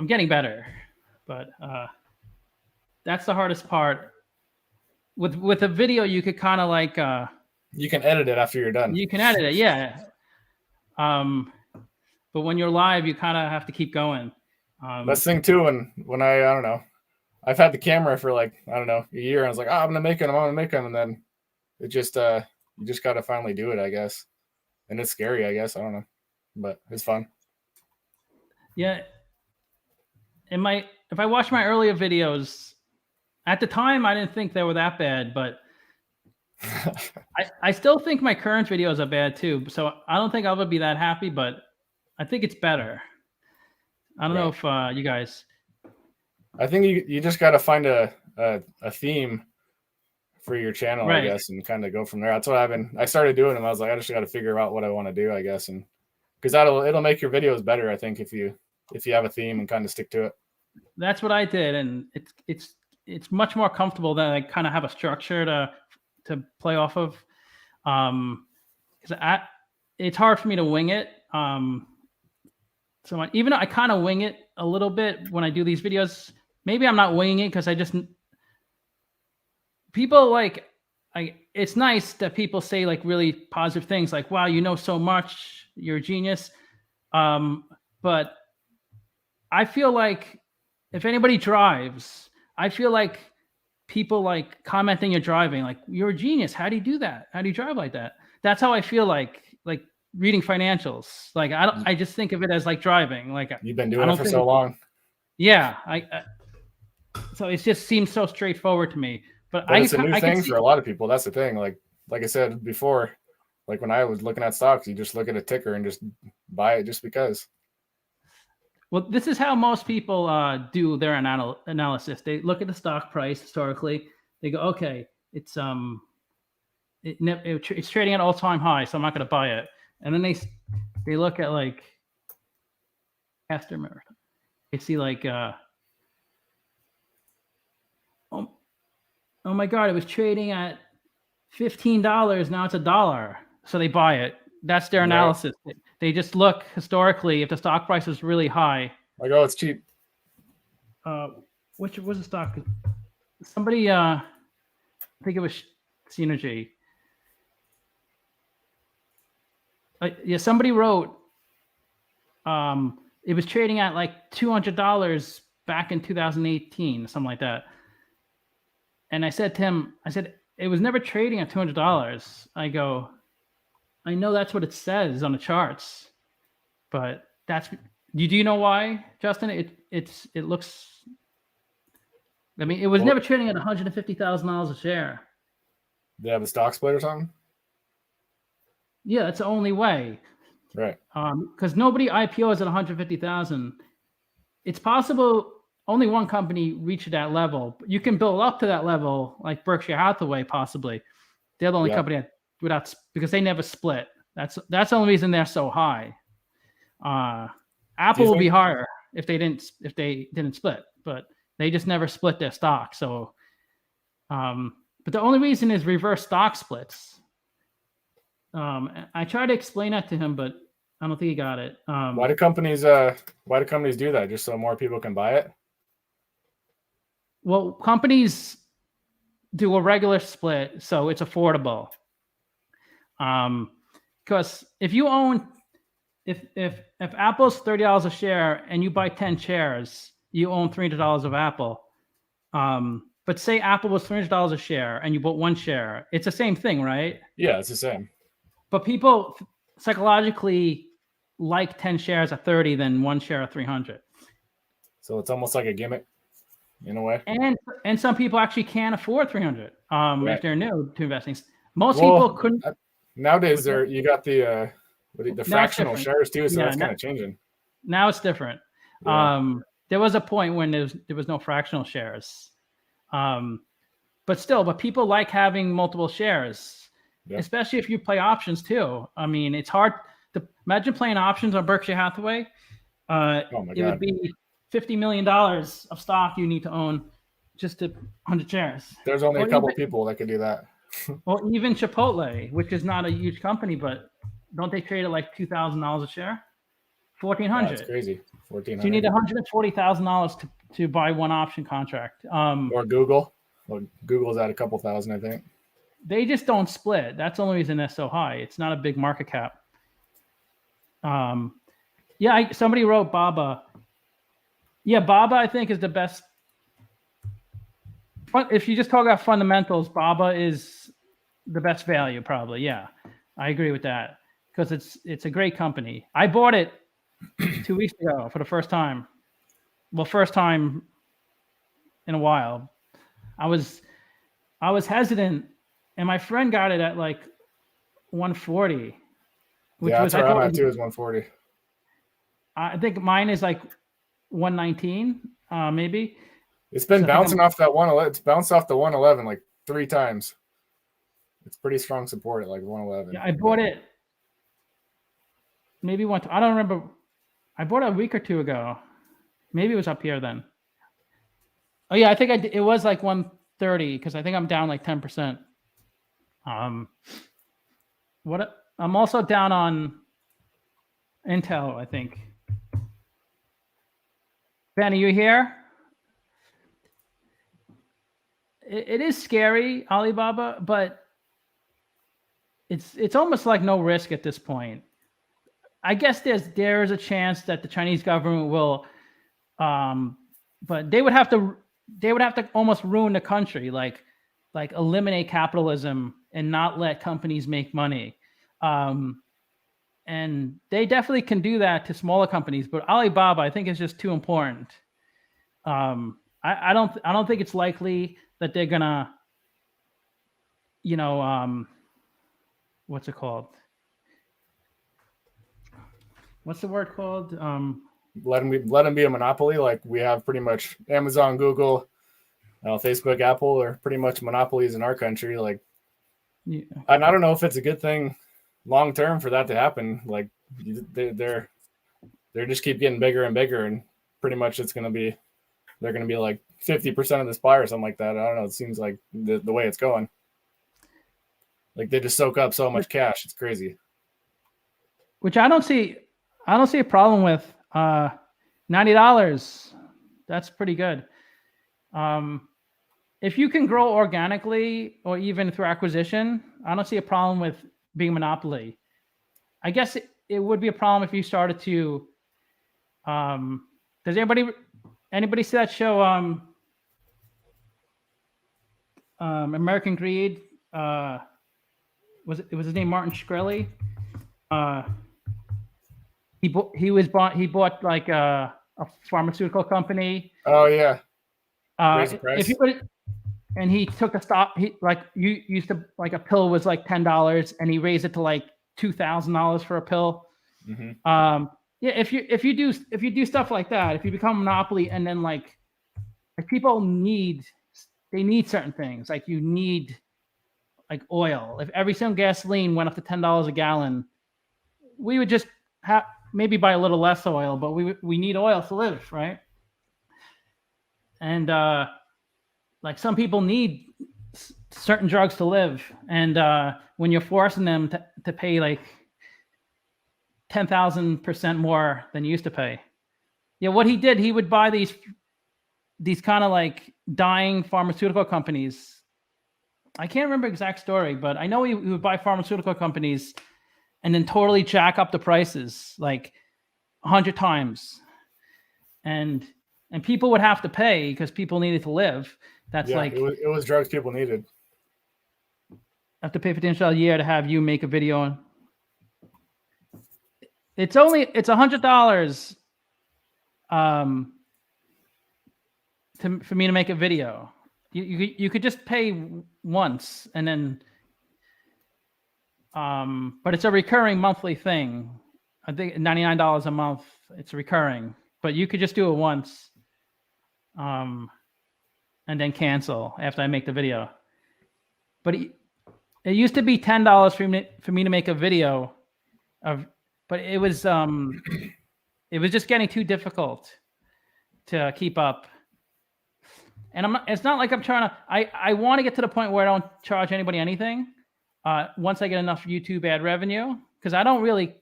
S1: getting better, but that's the hardest part. With a video, you could kind of like
S3: you can edit it after you're done.
S1: You can edit it, yeah. But when you're live, you kind of have to keep going.
S3: That's the thing too. When I don't know, I've had the camera for like I don't know a year. And I was like, I'm gonna make them, and then it just you just got to finally do it, I guess. And it's scary, I guess. I don't know, but it's fun.
S1: Yeah. If I watch my earlier videos, At the time, I didn't think they were that bad, but I still think my current videos are bad too. So I don't think I'll ever be that happy, but I think it's better. I don't know if you guys.
S3: I think you just got to find a theme for your channel, I guess, and kind of go from there. That's what I started doing them. I was like, I just got to figure out what I want to do, I guess, and because it'll make your videos better, I think, if you have a theme and kind of stick to it. That's
S1: what I did, and it's much more comfortable that I kind of have a structure to play off of, because it's hard for me to wing it. So even though I kind of wing it a little bit when I do these videos, maybe I'm not winging it because people like, it's nice that people say like really positive things like, wow, you know so much, you're a genius. But I feel like if anybody drives, I feel like people like commenting you're driving, like, you're a genius. How do you do that? How do you drive like that? That's how I feel like reading financials. Like, I just think of it as like driving. Like,
S3: you've been doing it for so long.
S1: Yeah. So it just seems so straightforward to me. But
S3: it's a new thing for a lot of people. That's the thing. Like I said before, like when I was looking at stocks, you just look at a ticker and just buy it just because.
S1: Well, this is how most people do their analysis. They look at the stock price historically. They go, okay, it's trading at all-time high, so I'm not going to buy it. And then they look at like customer. They see like, oh my God, it was trading at $15. Now it's $1. So they buy it. That's their analysis. They just look historically if the stock price is really high.
S3: Like, oh, it's cheap.
S1: Which was the stock? Somebody, I think it was Synergy. Somebody wrote, it was trading at like $200 back in 2018, something like that. And I said to him, it was never trading at $200. I go, I know that's what it says on the charts, but do you know why, Justin? It looks. I mean, it was never trading at $150,000 a share.
S3: They have a stock split or something?
S1: Yeah, that's the only way.
S3: Right.
S1: Because nobody IPOs at 150,000. It's possible only one company reached that level. You can build up to that level, like Berkshire Hathaway, possibly. They're the only company because they never split. That's the only reason they're so high. Apple will be higher if they didn't split, but they just never split their stock. So, but the only reason is reverse stock splits. I tried to explain that to him, but I don't think he got it.
S3: Why do companies do that? Just so more people can buy it?
S1: Well, companies do a regular split, so it's affordable. Because if you own, if Apple's $30 a share and you buy 10 shares, you own $300 of Apple. But say Apple was $300 a share and you bought one share, it's the same thing, right?
S3: Yeah, it's the same.
S1: But people psychologically like 10 shares at 30 than one share at 300.
S3: So it's almost like a gimmick in a way.
S1: And some people actually can't afford 300 if they're new to investing. Most people couldn't.
S3: Nowadays, you got the fractional shares too, so that's kind of changing.
S1: Now it's different. Yeah. There was a point when there was no fractional shares, but people like having multiple shares. Yeah. Especially if you play options too. I mean, it's hard to imagine playing options on Berkshire Hathaway. It would be $50 million of stock you need to own just to 100 shares.
S3: There's only a couple people that could do that.
S1: Or even Chipotle, which is not a huge company, but don't they trade at like $2,000 a share? $1,400.
S3: That's crazy. $1,400.
S1: So you need $140,000 to buy one option contract.
S3: Or Google. Well, Google's at a couple thousand, I think.
S1: They just don't split. That's the only reason they're so high. It's not a big market cap. Somebody wrote Baba. Yeah, Baba, I think, is the best. If you just talk about fundamentals, Baba is the best value, probably. Yeah, I agree with that because it's a great company. I bought it 2 weeks ago for the first time. Well, first time in a while. I was hesitant, and my friend got it at like 140, which
S3: Yeah,
S1: was
S3: that's
S1: I
S3: where I'm
S1: thought
S3: at too. Is 140.
S1: I think mine is like 119, maybe.
S3: It's been
S1: So I think
S3: bouncing off that 111. It's bounced off the 111 like 3 times. It's pretty strong support at like 111.
S1: I bought it maybe once. I don't remember. I bought it a week or two ago. Maybe it was up here then. Oh yeah, I think it was like 130 because I think I'm down like 10%. I'm also down on Intel, I think. Ben, are you here? It is scary, Alibaba, but it's almost like no risk at this point. I guess there is a chance that the Chinese government will, but they would have to almost ruin the country, like eliminate capitalism and not let companies make money. And they definitely can do that to smaller companies, but Alibaba, I think, is just too important. I don't think it's likely that they're gonna, what's it called? What's the word called?
S3: Let them be a monopoly. Like we have pretty much Amazon, Google, Facebook, Apple are pretty much monopolies in our country. Like,
S1: Yeah.
S3: and I don't know if it's a good thing long term for that to happen. Like they're just keep getting bigger and bigger, and pretty much they're gonna be like 50% of the supply or something like that. I don't know. It seems like the way it's going. Like they just soak up so much cash. It's crazy.
S1: Which I don't see a problem with. $90. That's pretty good. If you can grow organically or even through acquisition, I don't see a problem with being a monopoly. I guess it would be a problem if you started to. Does anybody see that show? American Greed. Was his name Martin Shkreli? He bought like a pharmaceutical company.
S3: Oh yeah.
S1: If you put it, and he took a stop. He used to like a pill was like $10, and he raised it to like $2,000 for a pill.
S3: Mm-hmm.
S1: Yeah, if you do stuff like that, if you become a monopoly, and then like people need certain things, like you need like oil. If every single gasoline went up to $10 a gallon, we would just have maybe buy a little less oil, but we need oil to live, right? And like some people need certain drugs to live, and when you're forcing them to pay like 10,000% more than you used to pay. Yeah, what he did, he would buy these kind of like dying pharmaceutical companies. I can't remember the exact story, but I know he would buy pharmaceutical companies and then totally jack up the prices like 100 times. And people would have to pay because people needed to live. That's like
S3: it was drugs people needed.
S1: Have to pay $15 a year to have you make a video on. It's $100 for me to make a video. You could just pay once and then but it's a recurring monthly thing. I think $99 a month. It's recurring, but you could just do it once and then cancel after I make the video. But it used to be $10 for me to make a video but it was just getting too difficult to keep up. And it's not like I'm trying to, I want to get to the point where I don't charge anybody anything once I get enough YouTube ad revenue, because I don't really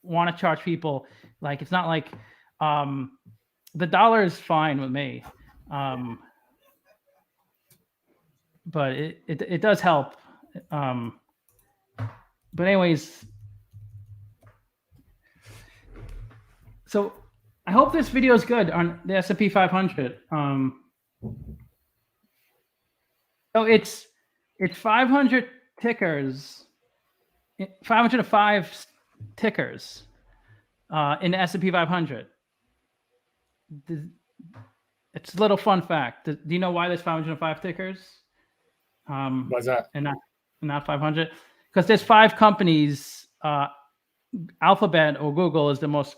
S1: want to charge people. Like, it's not like the dollar is fine with me. But it does help. But anyways, so I hope this video is good on the S&P 500. So it's 500 tickers, 505 tickers in the S&P 500. It's a little fun fact. Do you know why there's 505 tickers?
S3: Why's that?
S1: And not 500? Because there's 5 companies. Alphabet or Google is the most.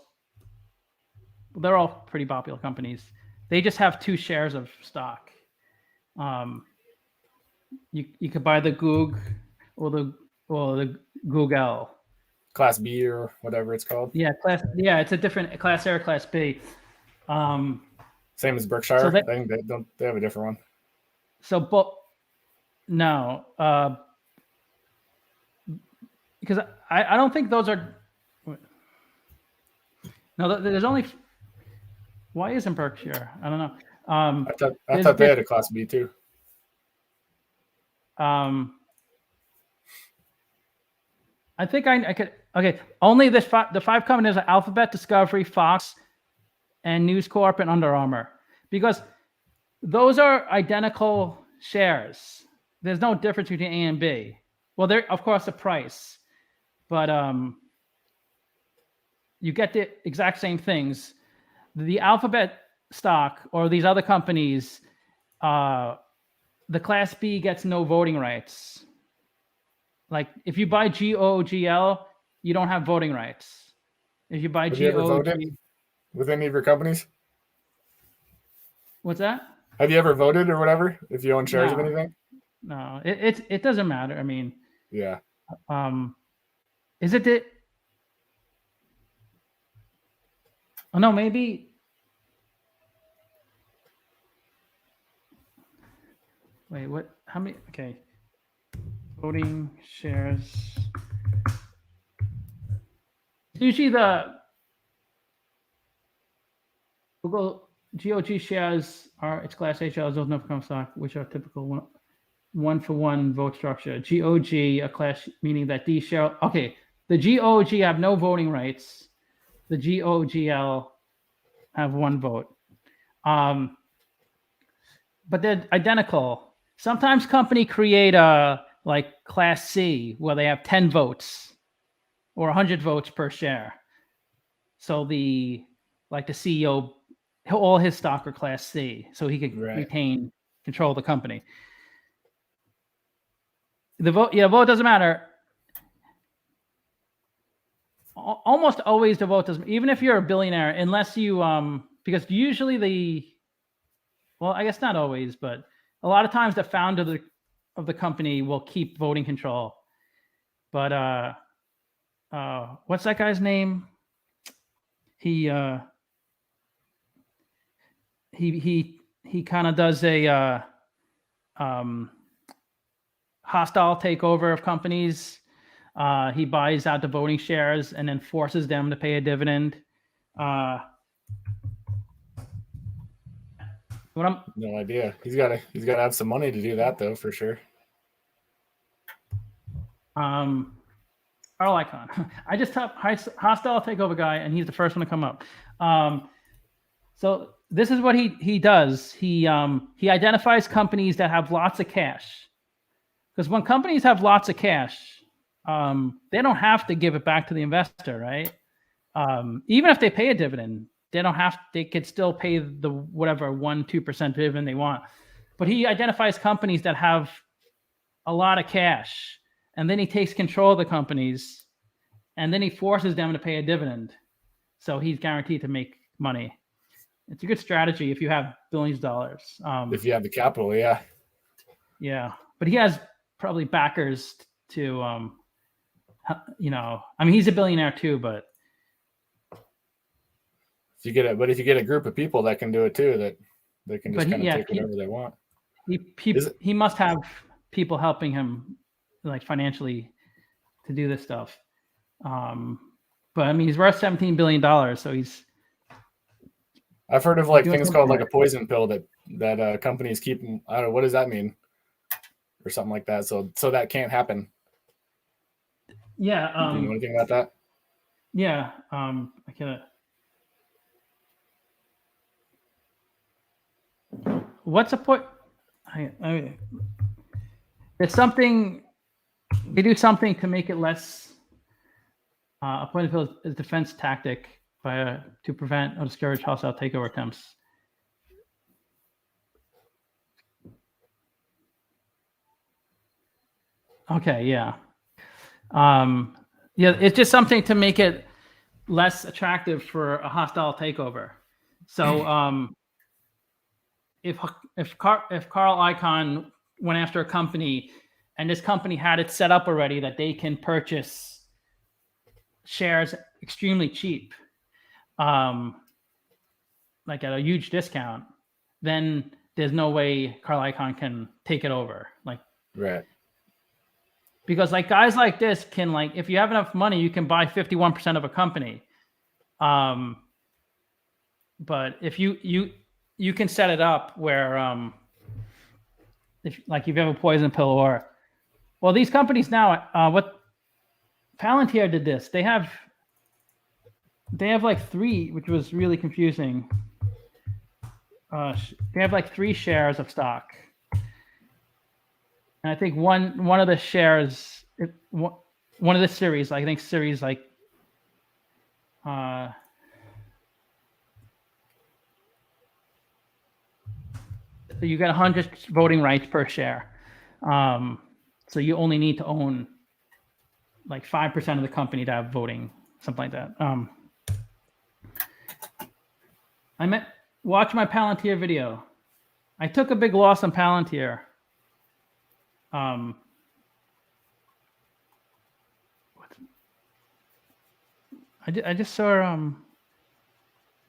S1: They're all pretty popular companies. They just have 2 shares of stock. You could buy the Goog or the Google.
S3: Class B or whatever it's called.
S1: Yeah, it's a different Class A or Class B.
S3: Same as Berkshire.
S1: So
S3: They have a different one.
S1: So, no, because I don't think those are. No, there's only. Why isn't Berkshire? I don't know.
S3: I thought they had a Class B too.
S1: I think I could. Okay, only the 5 companies are Alphabet, Discovery, Fox, and News Corp and Under Armour, because those are identical shares. There's no difference between A and B. Well, there, of course, the price, but you get the exact same things. The Alphabet stock or these other companies, the Class B gets no voting rights. Like if you buy GOGL, you don't have voting rights. If you buy
S3: Have you ever voted with any of your companies?
S1: What's that?
S3: Have you ever voted or whatever? If you own shares of
S1: No.
S3: anything?
S1: No, it doesn't matter. I mean,
S3: Yeah.
S1: Is it the? Oh no, maybe. Wait, what? How many? Okay. Voting shares. Usually the Google GOG shares are its Class A shares, those no common stock, which are typical one-for-one vote structure. GOG, a class, meaning that these share. Okay, the GOG have no voting rights. The GOGL have 1 vote. But they're identical. Sometimes company create a like Class C where they have 10 votes or 100 votes per share. So the CEO, all his stock are Class C, so he could retain control of the company. The vote doesn't matter. Almost always the vote doesn't, even if you're a billionaire, unless you because usually I guess not always, but a lot of times the founder of the company will keep voting control. But what's that guy's name? He kind of does a hostile takeover of companies. He buys out the voting shares and then forces them to pay a dividend.
S3: No idea. He's got to have some money to do that though, for sure.
S1: Carl Icahn. I just typed hostile takeover guy, and he's the first one to come up. So this is what he does. He identifies companies that have lots of cash, because when companies have lots of cash, they don't have to give it back to the investor, right? Even if they pay a dividend, they could still pay the whatever 1-2% dividend they want. But he identifies companies that have a lot of cash, and then he takes control of the companies, and then he forces them to pay a dividend. So he's guaranteed to make money. It's a good strategy if you have billions of dollars.
S3: If you have the capital, yeah.
S1: Yeah, but he has probably backers to, I mean, he's a billionaire too, but
S3: if you get a group of people that can do it too, that they can just kind of take whatever they want.
S1: He must have people helping him, like financially, to do this stuff. But I mean, he's worth $17 billion, so he's.
S3: I've heard of like things called like a poison pill that companies keep. I don't know, what does that mean, or something like that. So that can't happen.
S1: Yeah.
S3: Do you know anything about that?
S1: Yeah. I can. What's the point? It's something. They do something to make it less. A poison pill is a defense tactic to prevent or discourage hostile takeover attempts. Okay, yeah. Yeah, it's just something to make it less attractive for a hostile takeover. So if Carl Icahn went after a company and this company had it set up already that they can purchase shares extremely cheap, like at a huge discount, then there's no way Carl Icahn can take it over. Like,
S3: Right.
S1: because like guys like this can, like, if you have enough money, you can buy 51% of a company. But if you can set it up where if you have a poison pill, or well, these companies now, what Palantir did this. They have like 3, which was really confusing. They have like 3 shares of stock, and I think one of the shares, one of the series, I think series like you get 100 voting rights per share. So you only need to own like 5% of the company to have voting, something like that. Watch my Palantir video. I took a big loss on Palantir. I just saw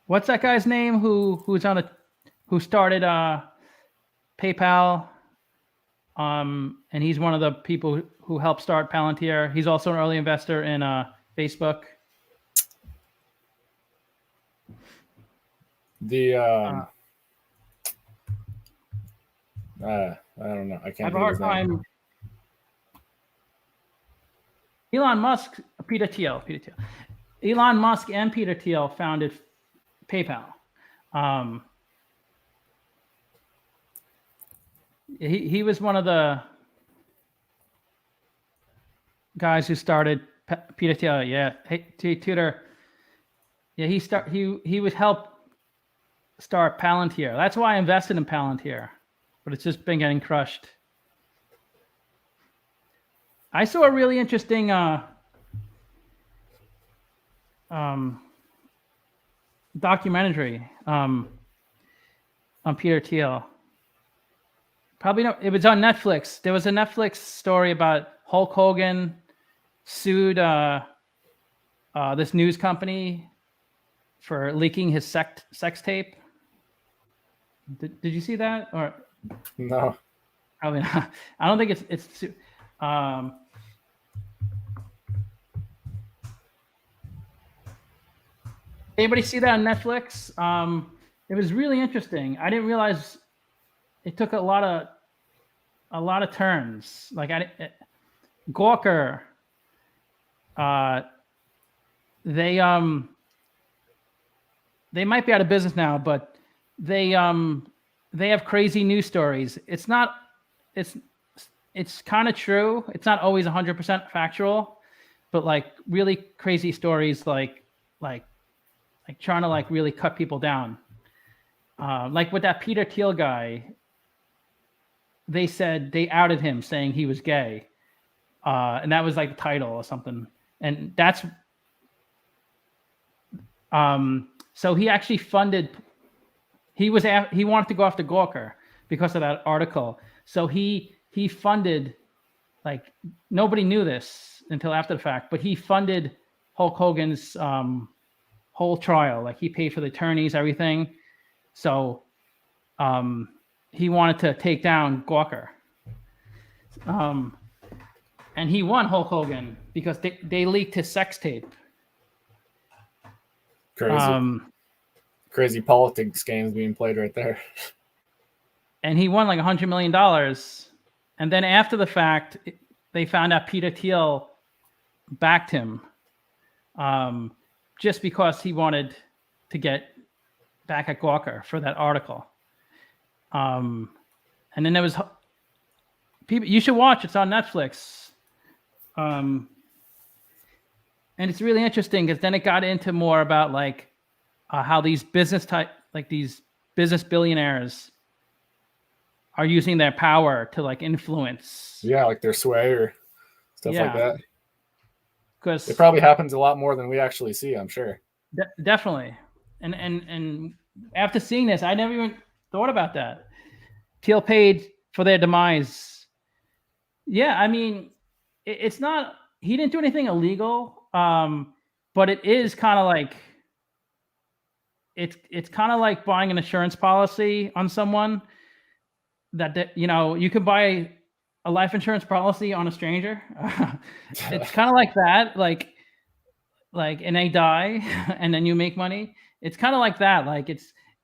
S1: what's that guy's name who started PayPal, and he's one of the people who helped start Palantir. He's also an early investor in Facebook.
S3: I don't know. I can't.
S1: I have a hard time. Elon Musk, Peter Thiel. Elon Musk and Peter Thiel founded PayPal. He was one of the guys who started Peter Thiel. Yeah, Tutor. Yeah, he would help start Palantir. That's why I invested in Palantir, but it's just been getting crushed. I saw a really interesting documentary on Peter Thiel. Probably no. It was on Netflix. There was a Netflix story about Hulk Hogan sued this news company for leaking his sex tape. Did you see that? Or
S3: no?
S1: Probably not. I don't think it's. Anybody see that on Netflix? It was really interesting. I didn't realize it took a lot of turns. Like Gawker, they might be out of business now, but they have crazy news stories. It's kind of true. It's not always 100% factual, but like really crazy stories, like trying to like really cut people down. Like with that Peter Thiel guy, they said they outed him saying he was gay. And that was like the title or something. And that's, so he actually funded, he wanted to go after Gawker because of that article. So he funded, like, nobody knew this until after the fact, but he funded Hulk Hogan's whole trial. Like, he paid for the attorneys, everything. So he wanted to take down Gawker. And he won Hulk Hogan because they leaked his sex tape.
S3: Crazy politics games being played right there.
S1: And he won like $100 million. And then after the fact, they found out Peter Thiel backed him just because he wanted to get back at Gawker for that article. And then there was people, you should watch, it's on Netflix. And it's really interesting because then it got into more about like how these business billionaires are using their power to like influence.
S3: Yeah, like their sway or stuff like that.
S1: Because
S3: it probably happens a lot more than we actually see, I'm sure.
S1: Definitely. And after seeing this, I never even thought about that. Teal paid for their demise. Yeah, I mean, it's not, he didn't do anything illegal, but it is kind of like, it's kind of like buying an insurance policy on someone that you know, you could buy a life insurance policy on a stranger. It's kind of like that, like, and they die and then you make money. It's kind of like that. Like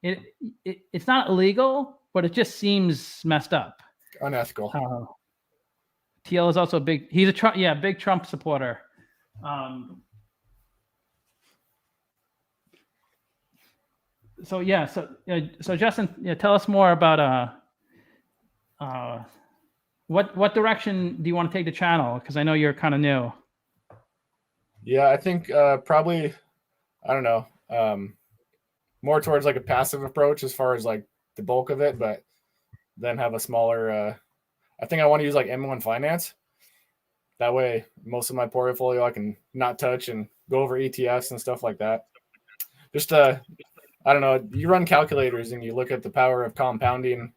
S1: it's not illegal, but it just seems messed up.
S3: Unethical.
S1: TL is also he's a Trump, big Trump supporter. So Justin, tell us more about what direction do you want to take the channel? Because I know you're kind of new.
S3: Yeah, I think probably, I don't know, more towards like a passive approach as far as like the bulk of it, but then have a smaller, I think I want to use like M1 Finance. That way, most of my portfolio I can not touch and go over ETFs and stuff like that. Just, I don't know, you run calculators and you look at the power of compounding,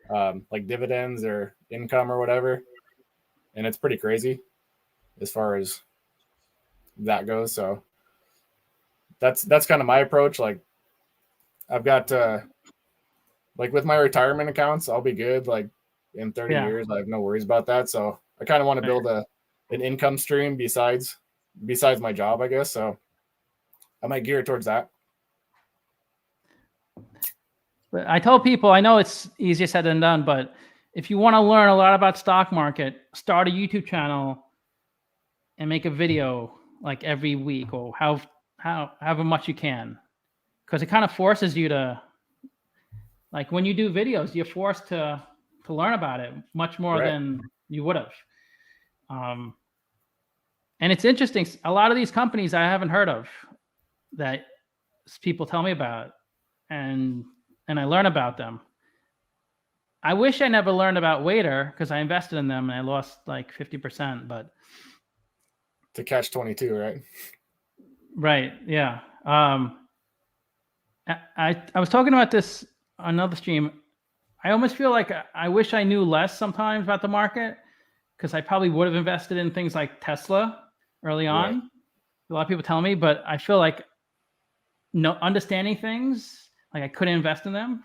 S3: like dividends or income or whatever, and it's pretty crazy as far as that goes. So that's kind of my approach. Like I've got like with my retirement accounts, I'll be good. Like in 30 years, I have no worries about that. So I kind of want to build an income stream besides my job, I guess. So I might gear towards that.
S1: But I tell people, I know it's easier said than done, but if you want to learn a lot about stock market, start a YouTube channel and make a video like every week or however much you can, because it kind of forces you to, like when you do videos, you're forced to learn about it much more than you would have. And it's interesting. A lot of these companies I haven't heard of that people tell me about, and I learn about them. I wish I never learned about Waiter because I invested in them and I lost like 50%, but
S3: to catch 22, right?
S1: Right. Yeah. I was talking about this on another stream. I almost feel like I wish I knew less sometimes about the market, because I probably would have invested in things like Tesla early on. Right. A lot of people tell me, but I feel like understanding things, like I couldn't invest in them.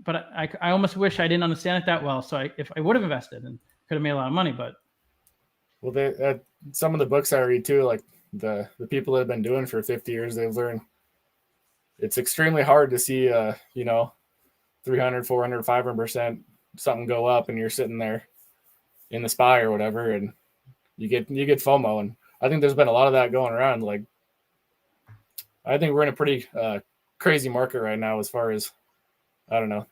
S1: But I almost wish I didn't understand it that well. So if I would have invested and could have made a lot of money, but.
S3: Well, some of the books I read too, like the people that have been doing for 50 years, they've learned it's extremely hard to see, 300, 400, 500% something go up and you're sitting there in the SPY or whatever, and you get FOMO. And I think there's been a lot of that going around. Like, I think we're in a pretty crazy market right now as far as, I don't know,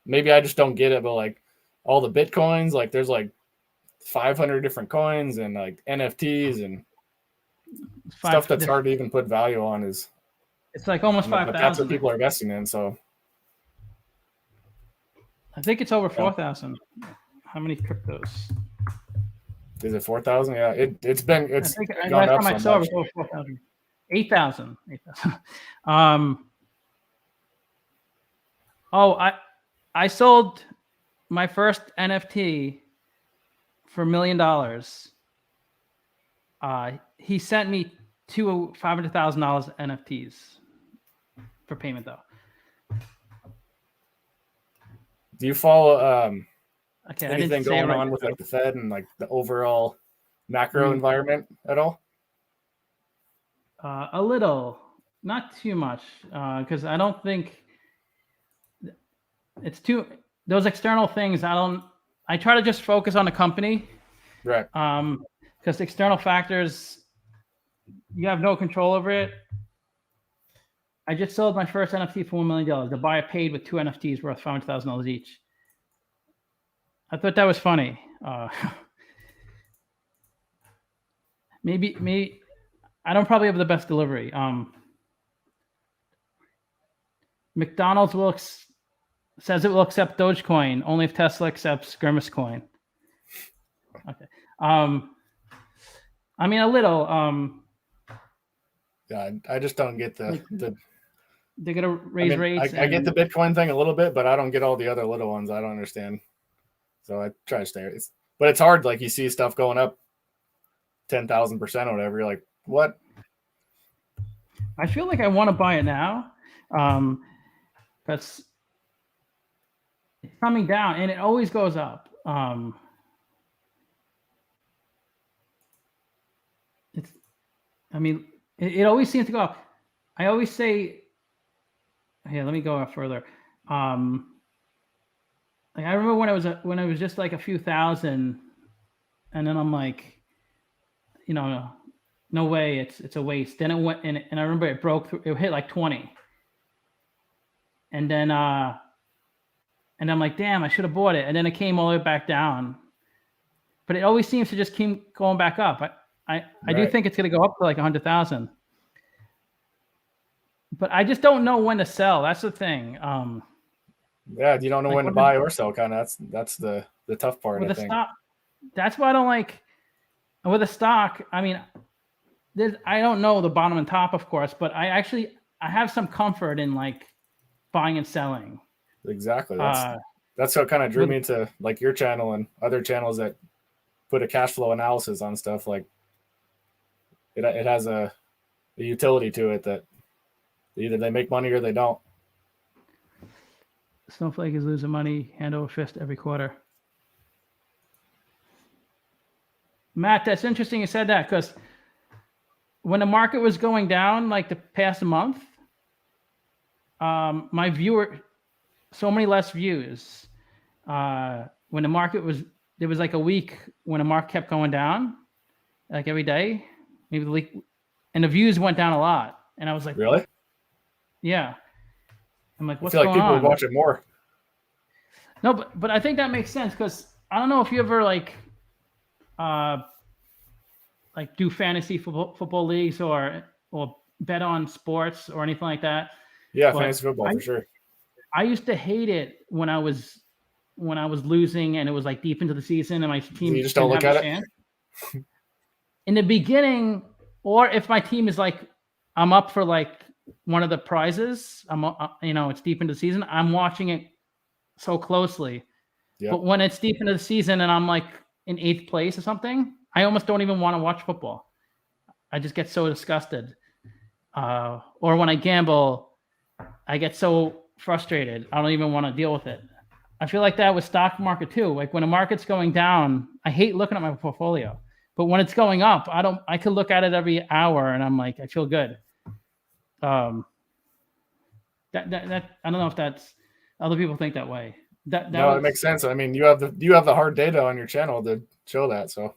S3: maybe I just don't get it, but like all the Bitcoins, like there's like 500 different coins and like NFTs and stuff that's hard to even put value on.
S1: It's like almost 5,000.
S3: That's what people are investing in. So
S1: I think it's over 4,000. How many cryptos?
S3: Is it 4,000? Yeah, it's gone up
S1: I saw it was over 4,000. 8,000. I sold my first NFT for $1 million. He sent me two $500,000 NFTs for payment, though.
S3: Do you follow anything going on with like the Fed and like the overall macro environment at all?
S1: A little, not too much, because I don't think it's those external things. I try to just focus on the company,
S3: right?
S1: Because external factors, you have no control over it. I just sold my first NFT for $1 million. The buyer paid with two NFTs worth $500,000 each. I thought that was funny. Maybe I don't probably have the best delivery. McDonald's says it will accept Dogecoin only if Tesla accepts Grimace Coin. Okay. I mean, a little.
S3: Yeah, I just don't get the
S1: They're gonna raise rates.
S3: I get the Bitcoin thing a little bit, but I don't get all the other little ones. I don't understand. So I try to stay. But it's hard. Like you see stuff going up 10,000% or whatever. You're like, what?
S1: I feel like I want to buy it now. That's it's coming down, and it always goes up. It always seems to go up. I always say, here, let me go up further. Like I remember when it was just like a few thousand, and then I'm like, no way, it's a waste. Then it went, and I remember it broke through. It hit like 20, and then I'm like, damn, I should have bought it. And then it came all the way back down. But it always seems to just keep going back up. I do think it's going to go up to like 100,000. But I just don't know when to sell. That's the thing.
S3: Yeah, you don't know when to buy or sell. Kind of. That's the tough part.
S1: With
S3: I think.
S1: Stock, that's why I don't like. With a stock, I mean, I don't know the bottom and top, of course, but I have some comfort in like buying and selling.
S3: Exactly. That's what kind of drew me to like your channel and other channels that put a cash flow analysis on stuff. Like it has a utility to it that either they make money or they don't.
S1: Snowflake is losing money hand over fist every quarter. Matt, that's interesting you said that, because when the market was going down like the past month, my viewer, so many less views. When the market was, there was like a week when the market kept going down, like every day, maybe the week, and the views went down a lot. And I was like,
S3: really?
S1: Yeah. I'm like, what's
S3: going on? I feel like
S1: people
S3: would watch it more.
S1: No, but I think that makes sense, because I don't know if you ever like do fantasy football leagues or bet on sports or anything like that.
S3: Yeah, fantasy football for sure.
S1: I used to hate it when I was losing and it was like deep into the season and my team.
S3: You just don't look at it.
S1: In the beginning, or if my team is like, I'm up for like one of the prizes, it's deep into the season, I'm watching it so closely. Yep. But when it's deep into the season and I'm like in 8th place or something, I almost don't even want to watch football. I just get so disgusted. Or when I gamble, I get so frustrated. I don't even want to deal with it. I feel like that with stock market too. Like when the market's going down, I hate looking at my portfolio. But when it's going up, I could look at it every hour and I'm like, I feel good. That I don't know if that's other people think that way.
S3: No, it makes sense. I mean, you have the hard data on your channel to show that. So,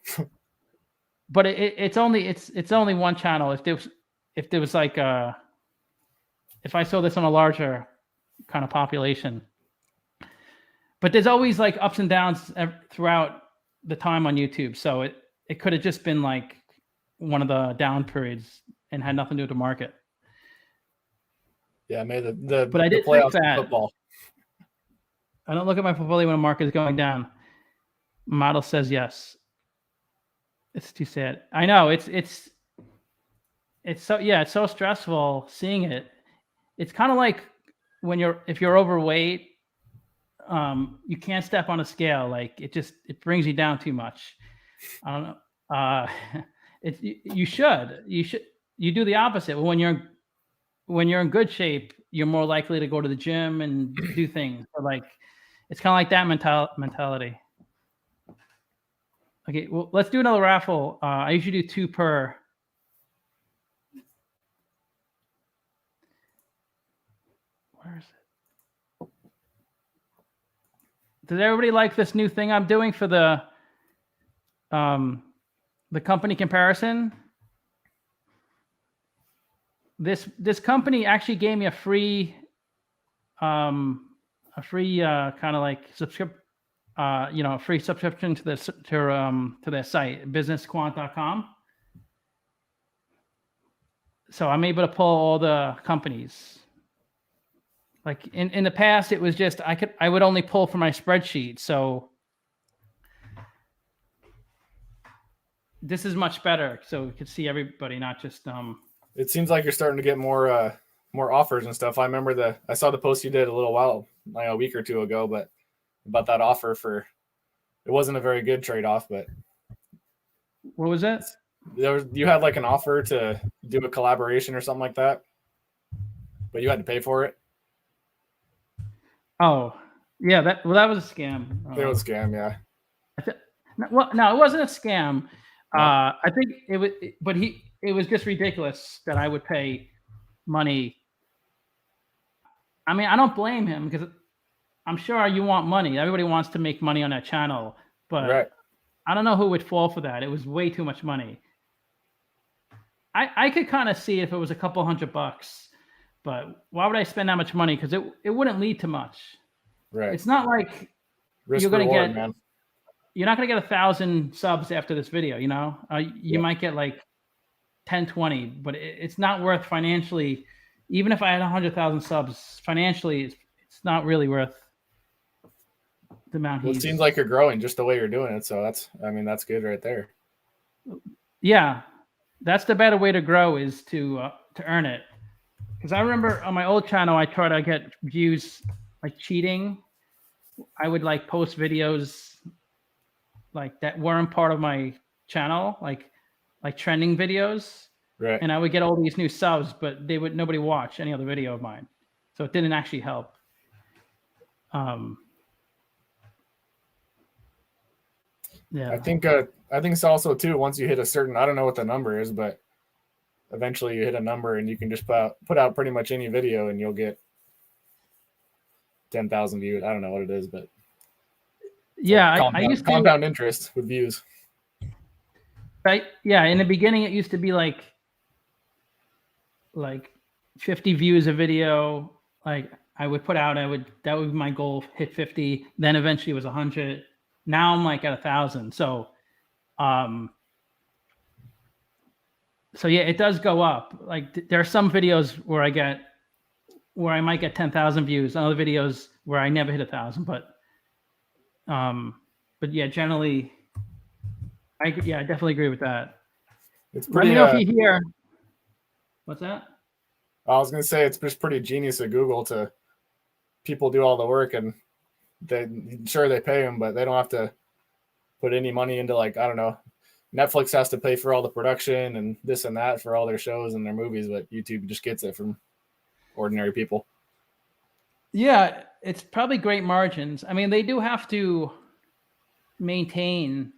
S1: but it's only one channel. If there was like if I saw this on a larger kind of population, but there's always like ups and downs throughout the time on YouTube. So it could have just been like one of the down periods and had nothing to do with the market.
S3: Yeah, maybe
S1: but I did
S3: playoffs
S1: that.
S3: Football.
S1: I don't look at my portfolio when the market is going down. Model says yes. It's too sad. I know it's so stressful seeing it. It's kind of like if you're overweight, you can't step on a scale. Like it brings you down too much. I don't know. You do the opposite. When you're in good shape, you're more likely to go to the gym and do things. So like, it's kind of like that mentality. Okay, well, let's do another raffle. I usually do 2 per. Where is it? Does everybody like this new thing I'm doing for the company comparison? This company actually gave me a free kind of like free subscription to their site, businessquant.com. So I'm able to pull all the companies. Like in the past, it was just I would only pull from my spreadsheet. So this is much better, so we could see everybody, not just
S3: It seems like you're starting to get more offers and stuff. I remember I saw the post you did a little while, like a week or two ago, but about that offer for, it wasn't a very good trade-off, but
S1: what was it?
S3: You had like an offer to do a collaboration or something like that, but you had to pay for it.
S1: Oh, yeah, that was a scam.
S3: It was a scam, yeah.
S1: No, it wasn't a scam.
S3: No?
S1: I think it was, but it was just ridiculous that I would pay money. I mean, I don't blame him, because I'm sure you want money. Everybody wants to make money on that channel, but
S3: Right.
S1: I don't know who would fall for that. It was way too much money. I could kind of see if it was a couple $100, but why would I spend that much money? Because it wouldn't lead to much.
S3: Right.
S1: It's not like
S3: Risk
S1: you're going to
S3: reward,
S1: get,
S3: man.
S1: you're not going to get 1,000 subs after this video, you know? You might get like 10, 20, but it's not worth financially. Even if I had 100,000 subs, financially, it's not really worth the amount.
S3: Well, it seems like you're growing just the way you're doing it. So that's good right there.
S1: Yeah, that's the better way to grow, is to earn it. Because I remember on my old channel, I tried to get views like cheating. I would like post videos like that weren't part of my channel, like trending videos.
S3: Right.
S1: And I would get all these new subs, but nobody watch any other video of mine. So it didn't actually help. Yeah.
S3: I think it's also too, once you hit a certain, I don't know what the number is, but eventually you hit a number and you can just put out pretty much any video and you'll get 10,000 views. I don't know what it is, but
S1: yeah,
S3: like
S1: I used to
S3: compound interest with views.
S1: Right. Yeah. In the beginning, it used to be like 50 views a video. Like I would put out, that would be my goal, hit 50. Then eventually it was 100. Now I'm like at 1,000. So yeah, it does go up. Like there are some videos where I might get 10,000 views, and other videos where I never hit 1,000. But yeah, generally, I definitely agree with that.
S3: It's pretty.
S1: Let me know if you hear. What's that?
S3: I was gonna say it's just pretty genius of Google to people do all the work, and they pay them, but they don't have to put any money into, like, I don't know. Netflix has to pay for all the production and this and that for all their shows and their movies, but YouTube just gets it from ordinary people.
S1: Yeah, it's probably great margins. I mean, they do have to maintain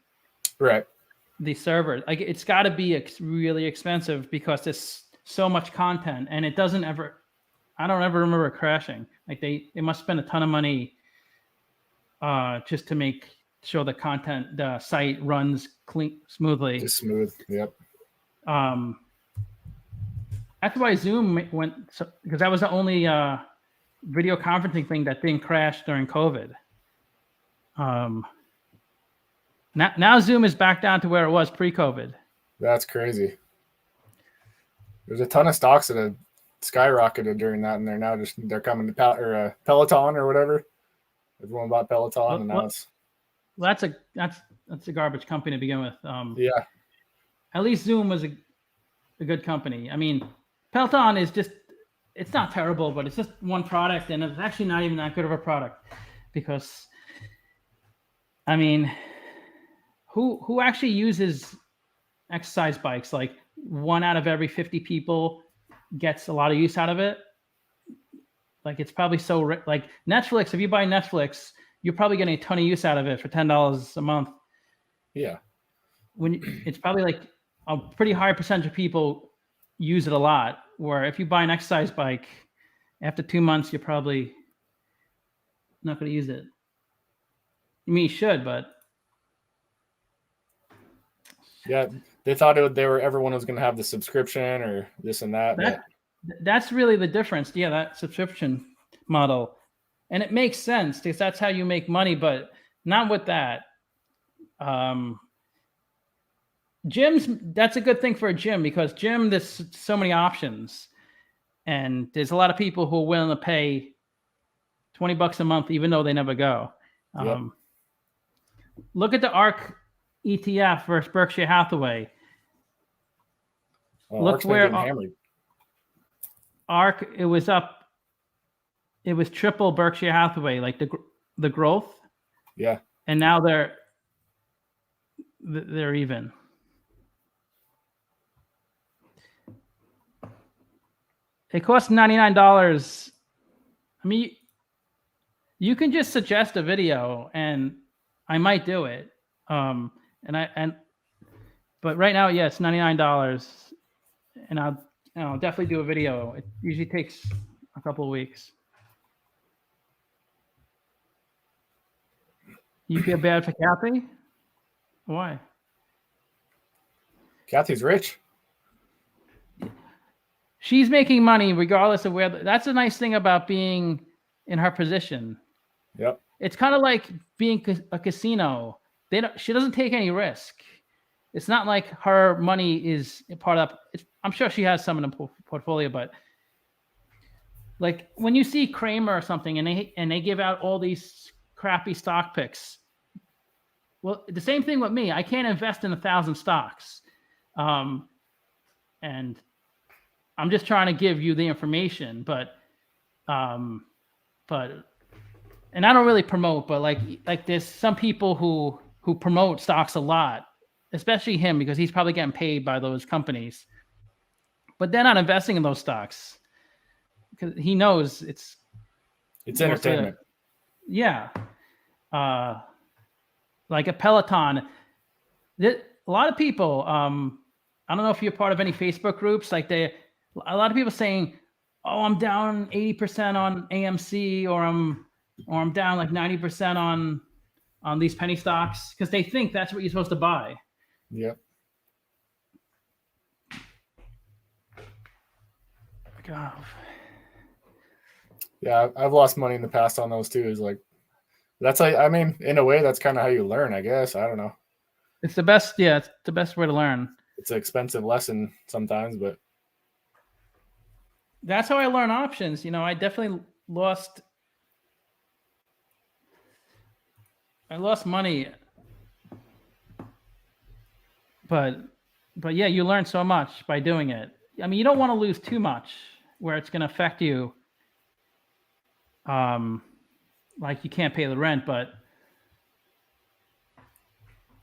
S1: the server. Like it's got to be really expensive, because there's so much content, and it doesn't ever. I don't ever remember it crashing. Like they must spend a ton of money just to make sure the site runs smoothly.
S3: Just smooth. Yep.
S1: That's why Zoom went, because that was the only video conferencing thing that didn't crash during COVID. Now Zoom is back down to where it was pre-COVID.
S3: That's crazy. There's a ton of stocks that have skyrocketed during that, and they're coming to Peloton or whatever. Everyone bought Peloton, and now it's.
S1: Well, that's a garbage company to begin with.
S3: Yeah.
S1: At least Zoom was a good company. I mean, Peloton is it's not terrible, but it's just one product, and it's actually not even that good of a product, because, I mean, who actually uses exercise bikes? Like 1 out of every 50 people gets a lot of use out of it. Like it's probably like Netflix. If you buy Netflix, you're probably getting a ton of use out of it for $10 a month.
S3: Yeah.
S1: It's probably like a pretty high percentage of people use it a lot. Where if you buy an exercise bike, after 2 months, you're probably not going to use it. I mean, you should, but.
S3: Yeah, they thought everyone was going to have the subscription or this and that.
S1: That's really the difference. Yeah, that subscription model. And it makes sense, because that's how you make money, but not with that. Gyms, that's a good thing for a gym, because there's so many options. And there's a lot of people who are willing to pay $20 a month, even though they never go.
S3: Yep.
S1: Look at the ARC ETF versus Berkshire Hathaway.
S3: Well,
S1: Look
S3: ARK's been
S1: where
S3: getting hammered.
S1: ARK, it was up. It was triple Berkshire Hathaway, like the growth.
S3: Yeah.
S1: And now they're even. It costs $99. I mean, you can just suggest a video, and I might do it. But right now, yeah, it's $99, and I'll definitely do a video. It usually takes a couple of weeks. You feel bad for Kathy? Why?
S3: Kathy's rich.
S1: She's making money regardless of where. That's a nice thing about being in her position.
S3: Yep.
S1: It's kind of like being a casino. She doesn't take any risk. It's not like her money is part of. I'm sure she has some in the portfolio, but like when you see Kramer or something, and they give out all these crappy stock picks. Well, the same thing with me. I can't invest in 1,000 stocks, and I'm just trying to give you the information, but and I don't really promote, but like there's some people who promote stocks a lot, especially him, because he's probably getting paid by those companies, but they're not investing in those stocks because he knows it's
S3: entertainment.
S1: Yeah. Like a Peloton. A lot of people, I don't know if you're part of any Facebook groups, a lot of people saying, oh, I'm down 80% on AMC, or I'm down like 90% on these penny stocks, because they think that's what you're supposed to buy.
S3: Yep.
S1: God.
S3: Yeah, I've lost money in the past on those too. Is like, that's like, I mean, in a way, that's kind of how you learn, I guess. I don't know.
S1: It's the best. Yeah, it's the best way to learn.
S3: It's an expensive lesson sometimes, but
S1: that's how I learn options. I definitely lost money, but yeah, you learn so much by doing it. I mean, you don't want to lose too much where it's going to affect you. Like you can't pay the rent, but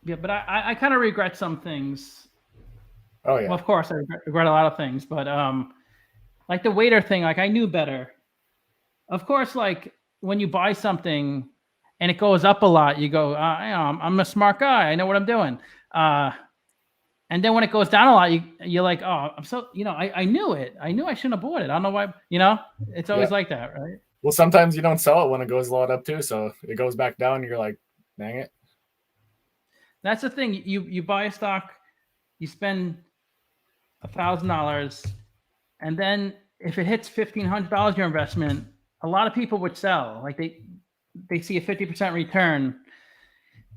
S1: yeah, but I kind of regret some things.
S3: Oh yeah.
S1: Well, of course I regret a lot of things, but like the waiter thing, like I knew better. Of course, like when you buy something and it goes up a lot, you go, I'm a smart guy. I know what I'm doing. And then when it goes down a lot, you're like, oh, I'm so, I knew it. I knew I shouldn't have bought it. I don't know why, it's always like that, right?
S3: Well, sometimes you don't sell it when it goes a lot up too. So it goes back down and you're like, dang it.
S1: That's the thing. You buy a stock, you spend $1,000, and then if it hits $1,500 your investment, a lot of people would sell. Like they see a 50% return.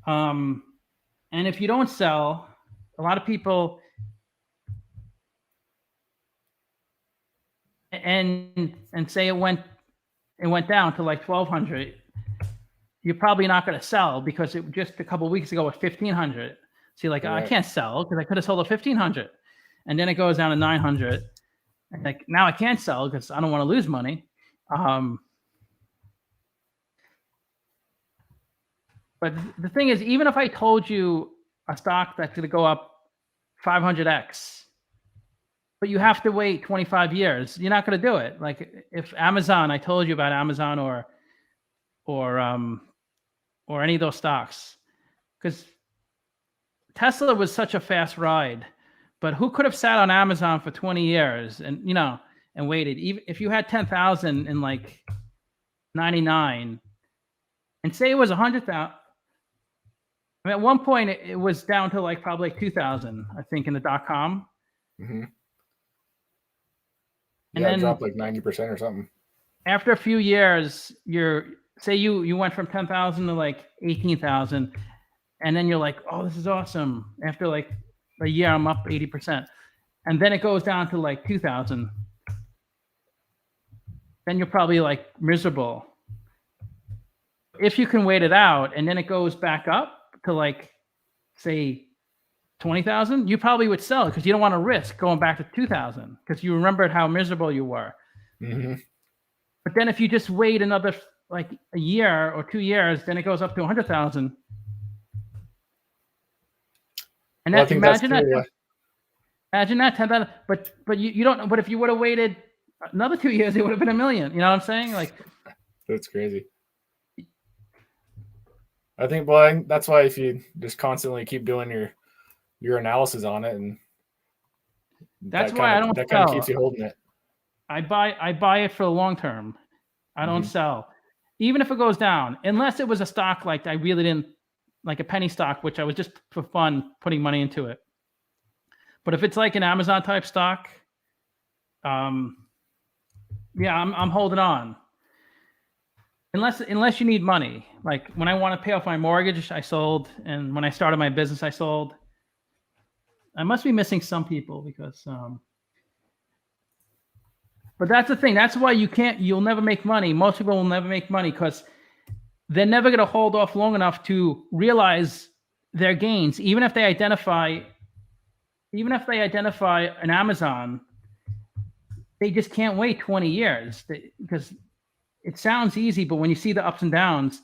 S1: And if you don't sell, a lot of people and say it went down to like 1,200, you're probably not going to sell because it just a couple of weeks ago was 1,500. So you're like, right. I can't sell because I could have sold at 1,500, and then it goes down to 900. And like now I can't sell because I don't want to lose money. But the thing is, even if I told you a stock that's going to go up 500x, but you have to wait 25 years, you're not going to do it. Like if Amazon, I told you about Amazon or any of those stocks, because Tesla was such a fast ride, but who could have sat on Amazon for 20 years and waited? Even if you had 10,000 in like 99 and say it was 100,000. I mean, at one point it was down to like probably 2,000, I think, in the .com.
S3: Mm-hmm.
S1: And
S3: then
S1: then
S3: dropped like 90% or something.
S1: After a few years, you went from 10,000 to like 18,000, and then you're like, oh, this is awesome. After like a year, I'm up 80%, and then it goes down to like 2,000. Then you're probably like miserable. If you can wait it out, and then it goes back up to like say 20,000, you probably would sell it because you don't want to risk going back to 2,000 because you remembered how miserable you were.
S3: Mm-hmm.
S1: But then if you just wait another like a year or 2 years, then it goes up to 100,000. And
S3: Well, I
S1: that,
S3: think that's
S1: imagine
S3: true,
S1: that.
S3: yeah.
S1: Imagine that 10,000. But you don't. But if you would have waited another 2 years, it would have been $1 million. You know what I'm saying? Like,
S3: That's crazy. I think, well, that's why if you just constantly keep doing your analysis on it, and
S1: that's why I don't
S3: that kind
S1: sell.
S3: of keeps you holding it.
S1: I buy it for the long term. I don't sell, even if it goes down, unless it was a stock like I really didn't like a penny stock, which I was just for fun putting money into it. But if it's like an Amazon type stock, yeah, I'm holding on. Unless you need money. Like when I want to pay off my mortgage, I sold, and when I started my business, I sold. I must be missing some people because but that's the thing. That's why you'll never make money. Most people will never make money because they're never going to hold off long enough to realize their gains. Even if they identify an Amazon, they just can't wait 20 years because it sounds easy, but when you see the ups and downs,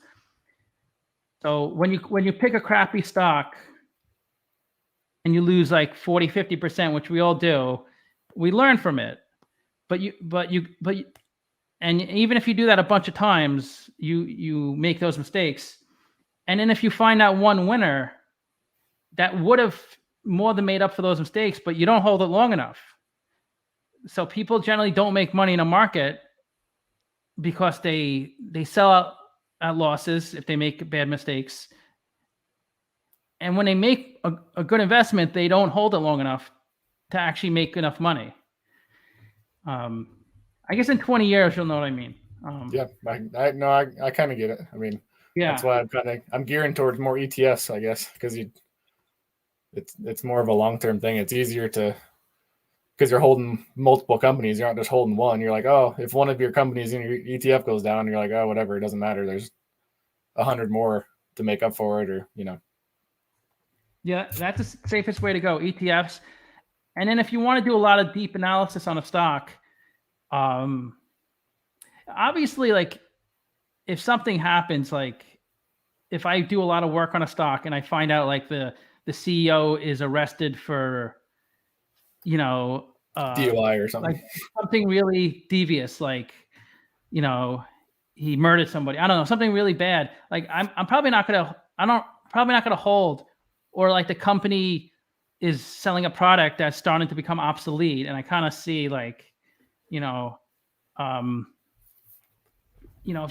S1: so when you pick a crappy stock and you lose like 40, 50%, which we all do, we learn from it. But even if you do that a bunch of times, you make those mistakes. And then if you find that one winner that would have more than made up for those mistakes, but you don't hold it long enough. So people generally don't make money in a market because they sell out at losses if they make bad mistakes. And when they make a good investment, they don't hold it long enough to actually make enough money. I guess in 20 years, you'll know what I mean.
S3: Yeah, I kind of get it. I mean,
S1: yeah,
S3: that's why I'm gearing towards more ETFs, I guess, because it's more of a long-term thing. It's easier because you're holding multiple companies. You're not just holding one. You're like, oh, if one of your companies in your ETF goes down, you're like, oh, whatever, it doesn't matter. There's 100 more to make up for it, or
S1: Yeah, that's the safest way to go. ETFs, and then if you want to do a lot of deep analysis on a stock, obviously, like if something happens, like if I do a lot of work on a stock and I find out like the CEO is arrested for,
S3: DUI or something,
S1: like something really devious, like, he murdered somebody. I don't know, something really bad. Like I'm probably not gonna hold, or like the company is selling a product that's starting to become obsolete, and I kind of see like, if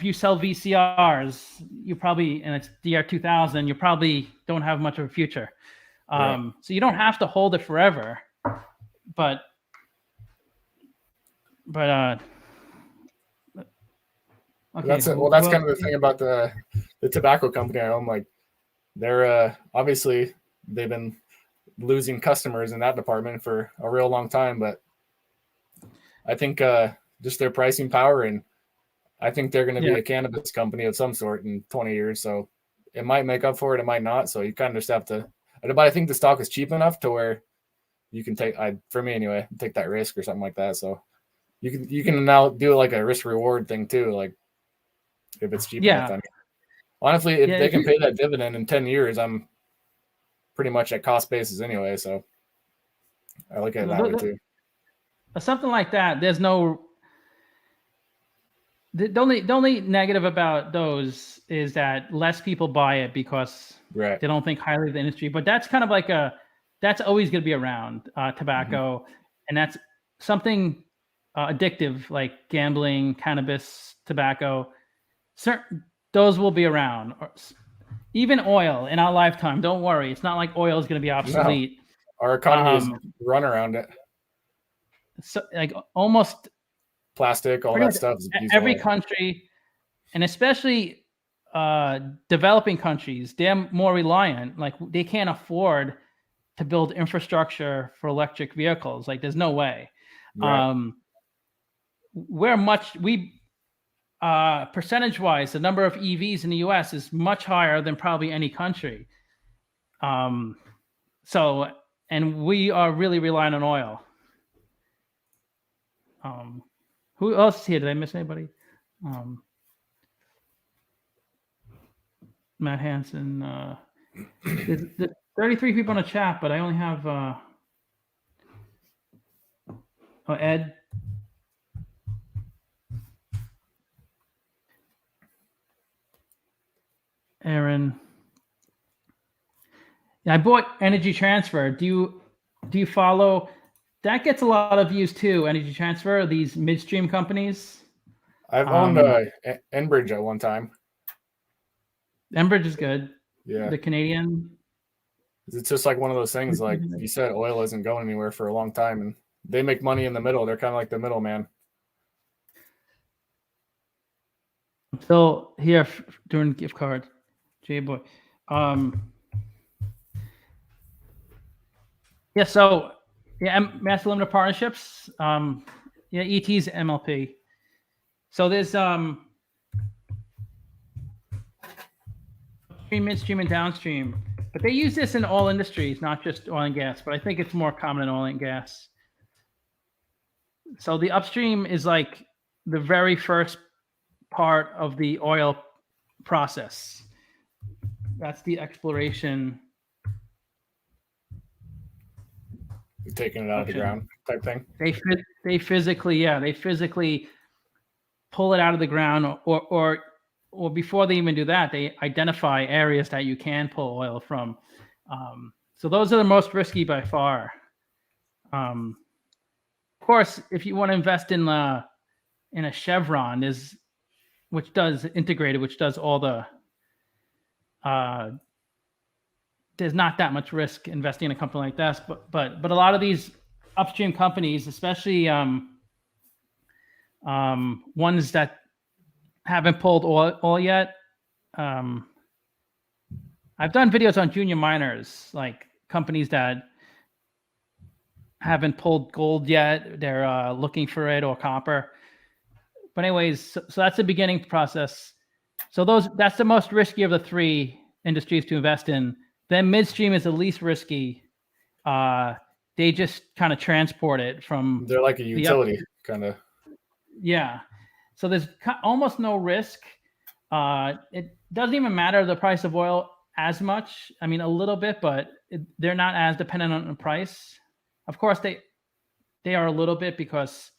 S1: you sell VCRs, you probably, and it's DR2000, you probably don't have much of a future.
S3: Right.
S1: So you don't have to hold it forever, but okay.
S3: That's it. Well, that's kind of the thing about the tobacco company I own. Like, they're obviously they've been losing customers in that department for a real long time, but I think just their pricing power, and I think they're going to be a cannabis company of some sort in 20 years. So it might make up for it, it might not. So you kind of just have to. But I think the stock is cheap enough to where you can for me anyway, take that risk or something like that. So you can now do like a risk reward thing too, like if it's cheap enough. I mean, honestly, if they can pay that dividend in 10 years, I'm pretty much at cost basis anyway. So I look at it that way too.
S1: Something like that. There's no. The only negative about those is that less people buy it because they don't think highly of the industry. But that's kind of like that's always going to be around, tobacco, and that's something addictive like gambling, cannabis, tobacco. Those will be around. Even oil in our lifetime. Don't worry, it's not like oil is going to be obsolete.
S3: No. Our economy is run around it.
S1: So like almost.
S3: Plastic, all that stuff.
S1: Every country, and especially developing countries, they're more reliant. Like they can't afford to build infrastructure for electric vehicles. Like there's no way. Right. Percentage-wise, the number of EVs in the U.S. is much higher than probably any country. So, and we are really relying on oil. Who else is here? Did I miss anybody? Matt Hansen. There's 33 people in the chat, but I only have Ed. Aaron. Yeah, I bought Energy Transfer. Do you follow? That gets a lot of views too. Energy Transfer, these midstream companies.
S3: I've owned Enbridge at one time.
S1: Enbridge is good.
S3: Yeah.
S1: The Canadian.
S3: It's just like one of those things, like you said, oil isn't going anywhere for a long time, and they make money in the middle. They're kind of like the middleman.
S1: I'm still here doing gift cards. J-Boy. Yeah, so master limited partnerships. ET's MLP. So there's midstream and downstream, but they use this in all industries, not just oil and gas, but I think it's more common in oil and gas. So the upstream is like the very first part of the oil process. That's the exploration.
S3: You're taking it out of the ground type thing.
S1: They physically pull it out of the ground, or before they even do that, they identify areas that you can pull oil from. So those are the most risky by far. Of course, if you want to invest in a Chevron, which does all the there's not that much risk investing in a company like this, but a lot of these upstream companies, especially ones that haven't pulled oil yet. I've done videos on junior miners, like companies that haven't pulled gold yet. They're looking for it, or copper. But anyways, so that's the beginning process. So that's the most risky of the three industries to invest in. Then midstream is the least risky. They just kind of transport it from.
S3: They're like a utility kind of.
S1: Yeah. So there's almost no risk. It doesn't even matter the price of oil as much. I mean, a little bit, but they're not as dependent on the price. Of course, they are a little bit because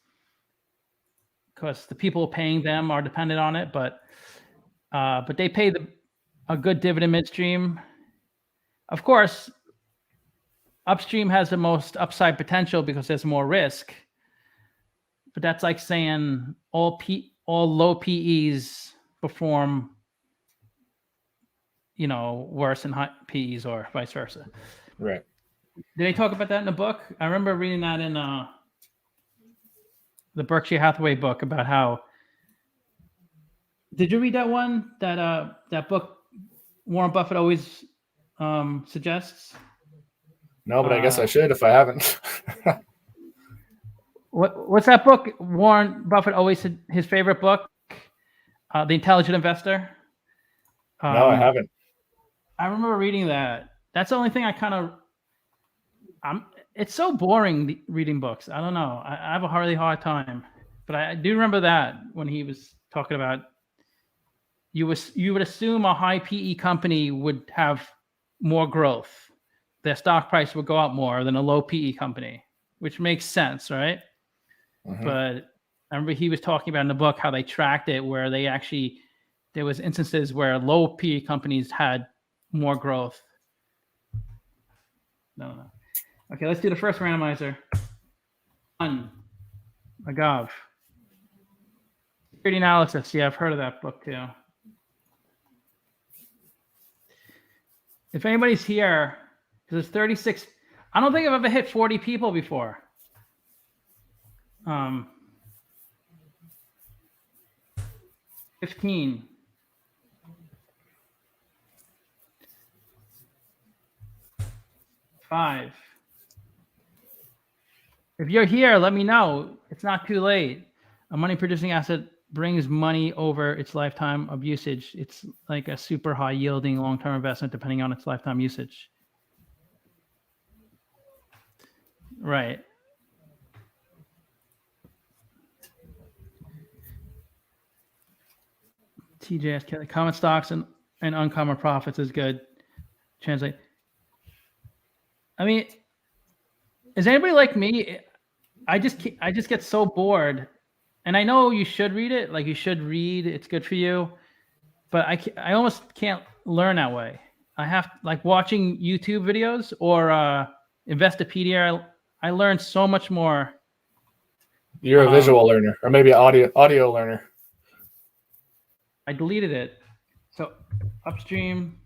S1: the people paying them are dependent on it. But they pay a good dividend midstream. Of course, upstream has the most upside potential because there's more risk. But that's like saying all low PEs perform, worse than high PEs, or vice versa.
S3: Right.
S1: Did they talk about that in the book? I remember reading that in the Berkshire Hathaway book about how. Did you read that one? That book Warren Buffett always suggests?
S3: No, but I guess I should if I haven't.
S1: What's that book? Warren Buffett always said his favorite book, The Intelligent Investor.
S3: No, I haven't.
S1: I remember reading that. That's the only thing I kind of. It's so boring reading books. I don't know. I have a really hard time, but I do remember that when he was talking about. You would assume a high PE company would have more growth. Their stock price would go up more than a low PE company, which makes sense, right? Mm-hmm. But I remember he was talking about in the book how they tracked it, where there was instances where low PE companies had more growth. No. Okay, let's do the first randomizer. Agav. Security analysis. Yeah, I've heard of that book too. If anybody's here, because it's 36, I don't think I've ever hit 40 people before. 15. Five. If you're here, let me know. It's not too late. A money producing asset brings money over its lifetime of usage. It's like a super high yielding long-term investment depending on its lifetime usage. Right. TJS Kelly, common stocks and uncommon profits is good. Translate. I mean, is anybody like me? I just get so bored, and I know you should read it. Like you should read; it's good for you. But I almost can't learn that way. I have like watching YouTube videos or Investopedia. I learn so much more.
S3: You're a visual learner, or maybe audio learner.
S1: I deleted it. So Upstream.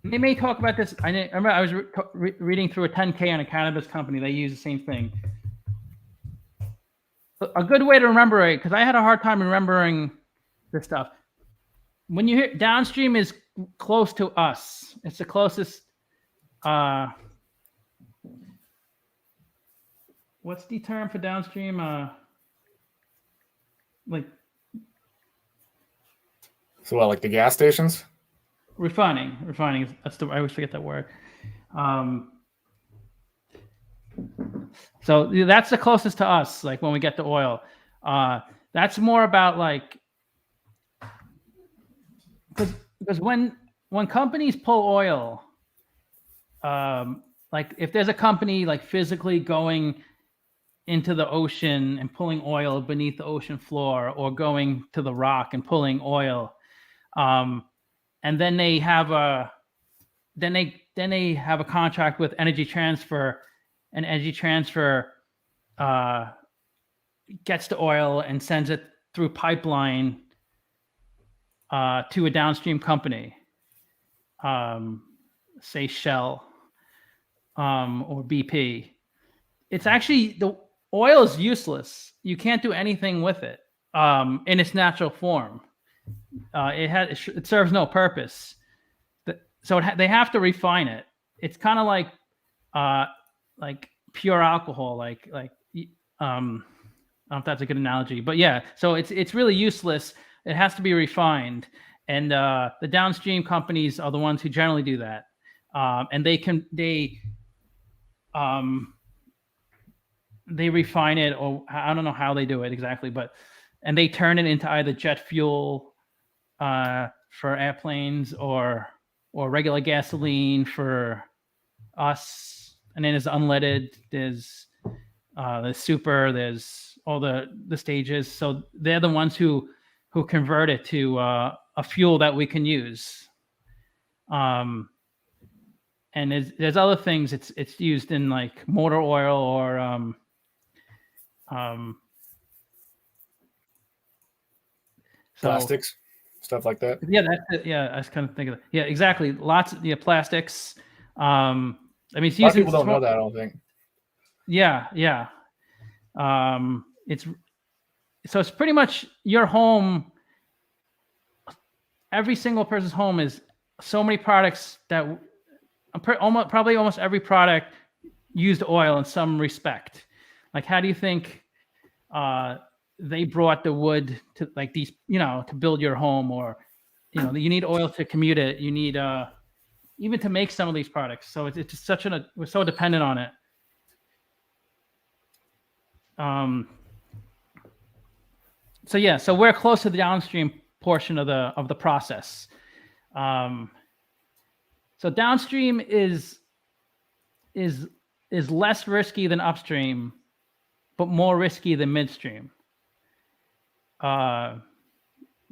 S1: They may talk about this. I remember I was reading through a 10K on a cannabis company. They use the same thing. A good way to remember it, because I had a hard time remembering this stuff. When you hear downstream is close to us, it's the closest. What's the term for downstream? Like.
S3: So what, like the gas stations?
S1: Refining. That's I always forget that word. So that's the closest to us. Like when we get the oil, that's more about like, because when companies pull oil, like if there's a company like physically going into the ocean and pulling oil beneath the ocean floor, or going to the rock and pulling oil, and then they have a contract with Energy Transfer, and Energy Transfer gets the oil and sends it through pipeline to a downstream company, say Shell or BP. It's actually, the oil is useless. You can't do anything with it in its natural form. It serves no purpose. So they have to refine it. It's kind of like pure alcohol. I don't know if that's a good analogy, but yeah. So it's really useless. It has to be refined, and the downstream companies are the ones who generally do that, and they refine it, or I don't know how they do it exactly, and they turn it into either jet fuel for airplanes or regular gasoline for us. And then there's unleaded, there's super, there's all the stages. So they're the ones who convert it to a fuel that we can use. And there's other things. It's used in like motor oil or
S3: plastics, stuff like that.
S1: Yeah, that's it. Yeah, I was kind of thinking. Yeah, exactly. Lots of plastics. I mean, it's
S3: a lot of people don't know that, I don't think.
S1: Yeah. It's pretty much your home. Every single person's home is so many products that probably almost every product used oil in some respect. Like, how do you think they brought the wood to like these, to build your home, or, you need oil to commute it. You need even to make some of these products. So it's just we're so dependent on it. So we're close to the downstream portion of the process. So downstream is less risky than upstream, but more risky than midstream.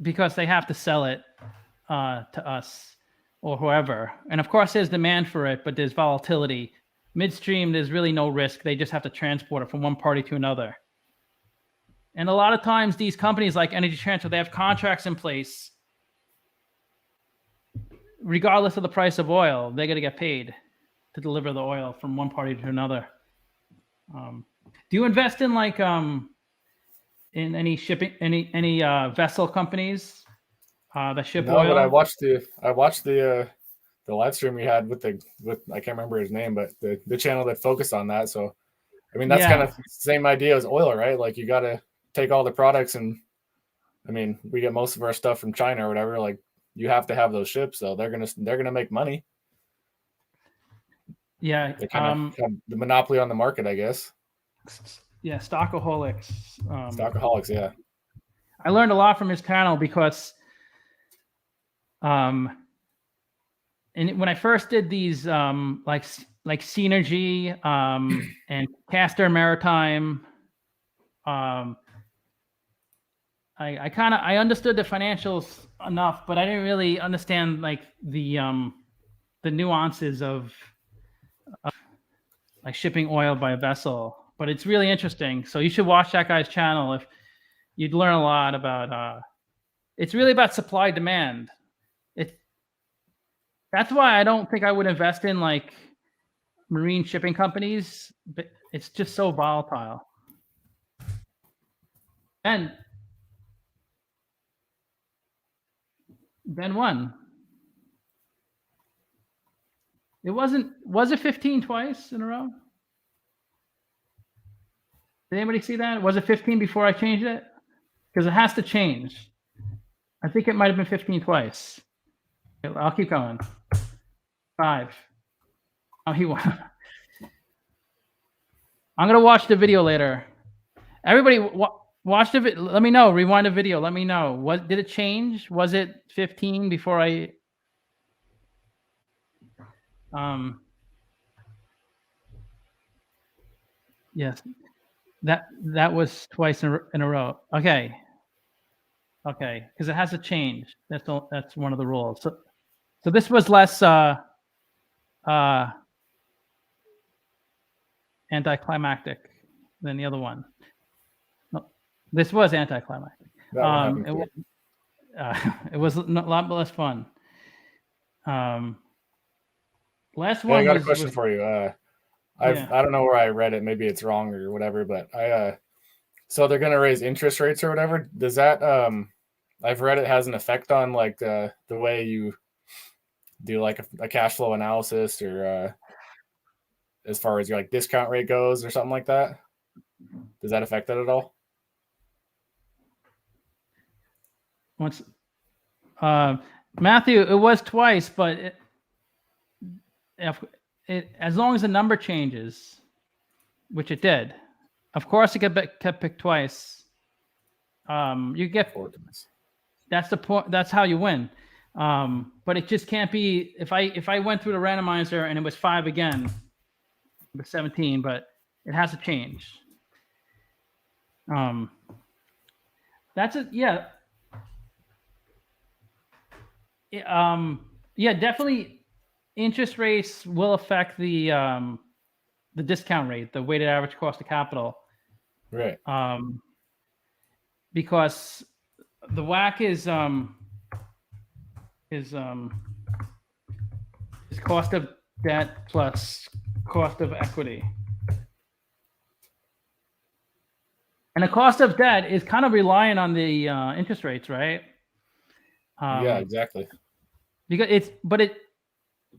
S1: Because they have to sell it to us or whoever. And of course there's demand for it, but there's volatility. Midstream, there's really no risk. They just have to transport it from one party to another. And a lot of times these companies like Energy Transfer, they have contracts in place. Regardless of the price of oil, they're going to get paid to deliver the oil from one party to another. Do you invest in like in any shipping, any vessel companies that ship oil?
S3: No, but I watched the live stream you had with I can't remember his name, but the channel that focused on that. So, I mean, that's kind of the same idea as oil, right? Like you got to take all the products, and I mean, we get most of our stuff from China or whatever. Like you have to have those ships, so they're gonna make money.
S1: Yeah.
S3: They kind of have the monopoly on the market, I guess.
S1: Yeah. Stockaholics.
S3: Stockaholics, yeah.
S1: I learned a lot from his channel because, and when I first did these, like Synergy, and Castor Maritime, I understood the financials enough, but I didn't really understand like the nuances of like shipping oil by vessel. But it's really interesting. So you should watch that guy's channel. If you'd learn a lot about, it's really about supply demand. That's why I don't think I would invest in like marine shipping companies, but it's just so volatile. And then one. Was it 15 twice in a row? Did anybody see that? Was it 15 before I changed it? Because it has to change. I think it might have been 15 twice. I'll keep going. 5. Oh, he won. I'm going to watch the video later. Everybody watch the video. Let me know. Rewind the video. Let me know. Did it change? Was it 15 before I... Yes. That was twice in a row. Okay. Okay, because it has to change. That's one of the rules. So this was less anticlimactic than the other one. No, this was anticlimactic. It was a lot less fun. Last one.
S3: I got a question for you. I don't know where I read it. Maybe it's wrong or whatever, but so they're going to raise interest rates or whatever. Does that I've read it has an effect on like the way you do like a cash flow analysis or as far as your like discount rate goes or something like that? Does that affect it at all?
S1: Once, Matthew, it was twice, but as long as the number changes, which it did, of course it kept picked twice. You get 4 times. That's the point. That's how you win. But it just can't be. If I went through the randomizer and it was 5 again, it was 17. But it has to change. That's it. Yeah. Yeah, definitely. Interest rates will affect the discount rate, the weighted average cost of capital.
S3: Right.
S1: Because the WACC is cost of debt plus cost of equity. And the cost of debt is kind of relying on the interest rates, right?
S3: Yeah, exactly.
S1: Because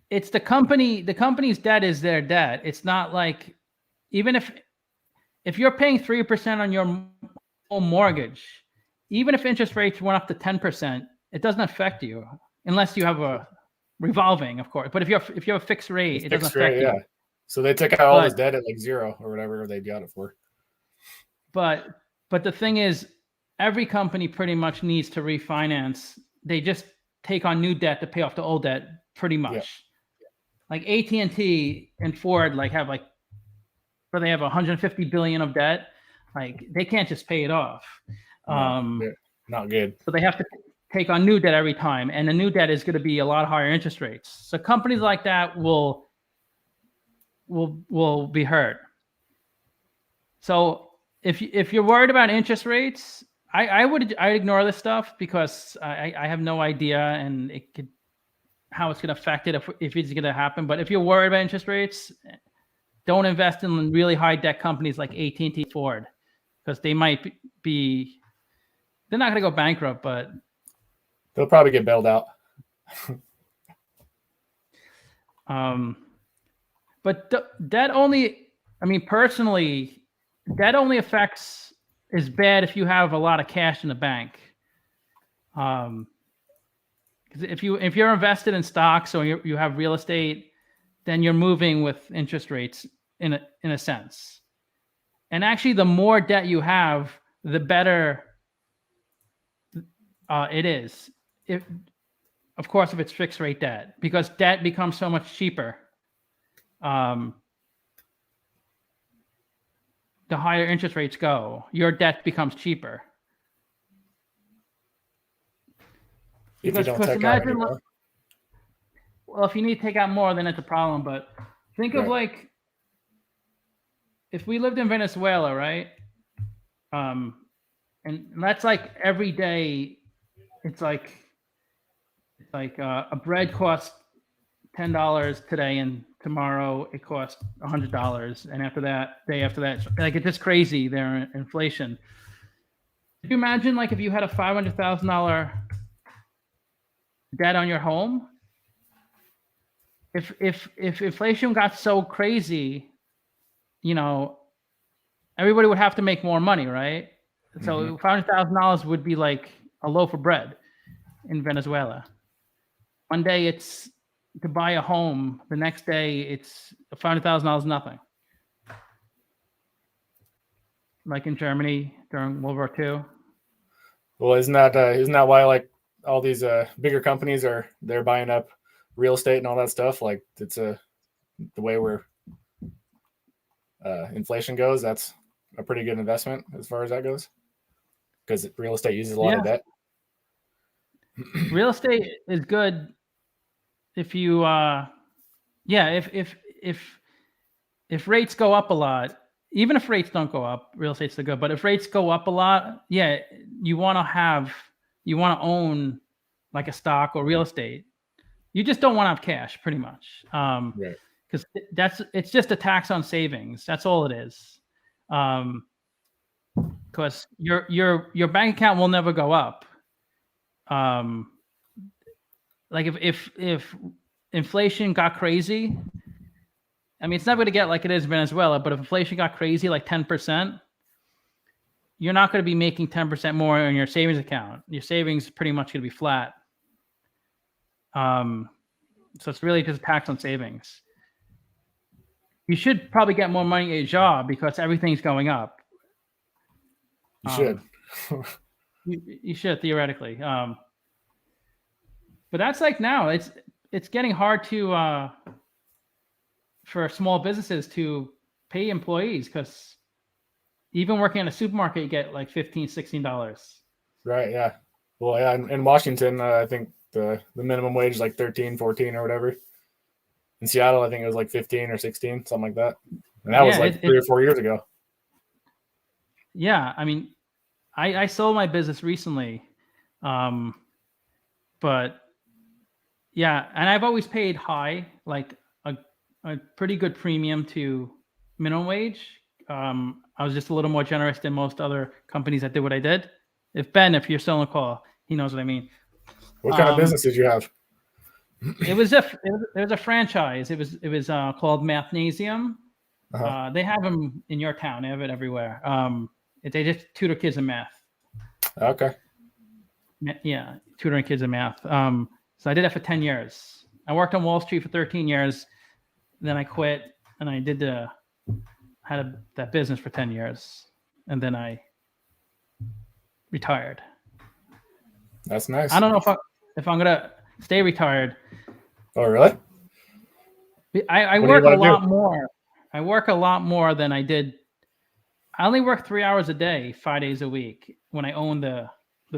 S1: it's the company's debt is their debt. It's not like, even if you're paying 3% on your home mortgage, even if interest rates went up to 10%, it doesn't affect you unless you have a revolving, of course. But if you have a fixed rate, it doesn't affect you. Yeah.
S3: So they took out all his debt at like 0 or whatever they got it for.
S1: But the thing is, every company pretty much needs to refinance. They just take on new debt to pay off the old debt, pretty much. Yeah. Like AT&T and Ford, like have like, where they have 150 billion of debt, like they can't just pay it off.
S3: Not good.
S1: So they have to take on new debt every time, and the new debt is going to be a lot higher interest rates. So companies like that will be hurt. So if you're worried about interest rates, I'd ignore this stuff because I have no idea, and it could, how it's going to affect it if it's going to happen. But if you're worried about interest rates, don't invest in really high debt companies like AT&T, Ford, because they might be. They're not going to go bankrupt, but
S3: they'll probably get bailed out.
S1: But debt only. I mean, personally, debt only is bad if you have a lot of cash in the bank. Because if you're invested in stocks or you have real estate, then you're moving with interest rates in a sense. And actually, the more debt you have, the better it is. Of course, if it's fixed rate debt, because debt becomes so much cheaper. The higher interest rates go, your debt becomes cheaper.
S3: If you
S1: Because
S3: don't take out
S1: imagine,
S3: anymore.
S1: well, if you need to take out more, then it's a problem. But think of
S3: Right.
S1: like, if we lived in Venezuela, right? And that's like every day. It's like a bread costs $10 today, and tomorrow it costs $100, and after that, day after that, like it's just crazy. Their inflation. Could you imagine, like, if you had a $500,000 debt on your home? If inflation got so crazy, you know, everybody would have to make more money, right? So $500,000 would be like a loaf of bread in Venezuela. One day it's to buy a home. The next day it's $500,000 nothing. Like in Germany during World War II.
S3: Well, isn't that why like all these bigger companies they're buying up real estate and all that stuff? Like it's the way where inflation goes. That's a pretty good investment as far as that goes, because real estate uses a lot of debt.
S1: Real estate is good if you if rates go up a lot. Even if rates don't go up, real estate's still good. But if rates go up a lot, you want to own like a stock or real estate. You just don't want to have cash, pretty much,
S3: Right.
S1: because it's just a tax on savings. That's all it is. Because your bank account will never go up. Like if inflation got crazy. I mean, it's not going to get like it is in Venezuela, but if inflation got crazy, like 10%, you're not going to be making 10% more in your savings account. Your savings is pretty much going to be flat. So it's really just a tax on savings. You should probably get more money at your job because everything's going up.
S3: You should.
S1: You should, theoretically. But that's like now. It's getting hard to for small businesses to pay employees, because even working in a supermarket, you get like $15, $16.
S3: Right. Yeah. Well, yeah. In Washington, I think the minimum wage is like 13, 14 or whatever. In Seattle, I think it was like 15 or 16, something like that. And that was like 3 or 4 years ago.
S1: Yeah. I mean, I sold my business recently. But yeah, and I've always paid high, like a pretty good premium to minimum wage. I was just a little more generous than most other companies that did what I did. If you're still on the call, he knows what I mean.
S3: What kind of business did you have?
S1: It was a franchise. It was called Mathnasium. They have them in your town. They have it everywhere. They just tutor kids in math.
S3: Okay.
S1: Yeah, tutoring kids in math. So I did that for 10 years. I worked on Wall Street for 13 years. Then I quit, and I did that business for 10 years, and then I retired.
S3: That's nice.
S1: I don't know if I'm gonna stay retired.
S3: Oh, really?
S1: I work a lot more. I work a lot more than I did. I only work 3 hours a day, 5 days a week when I owned the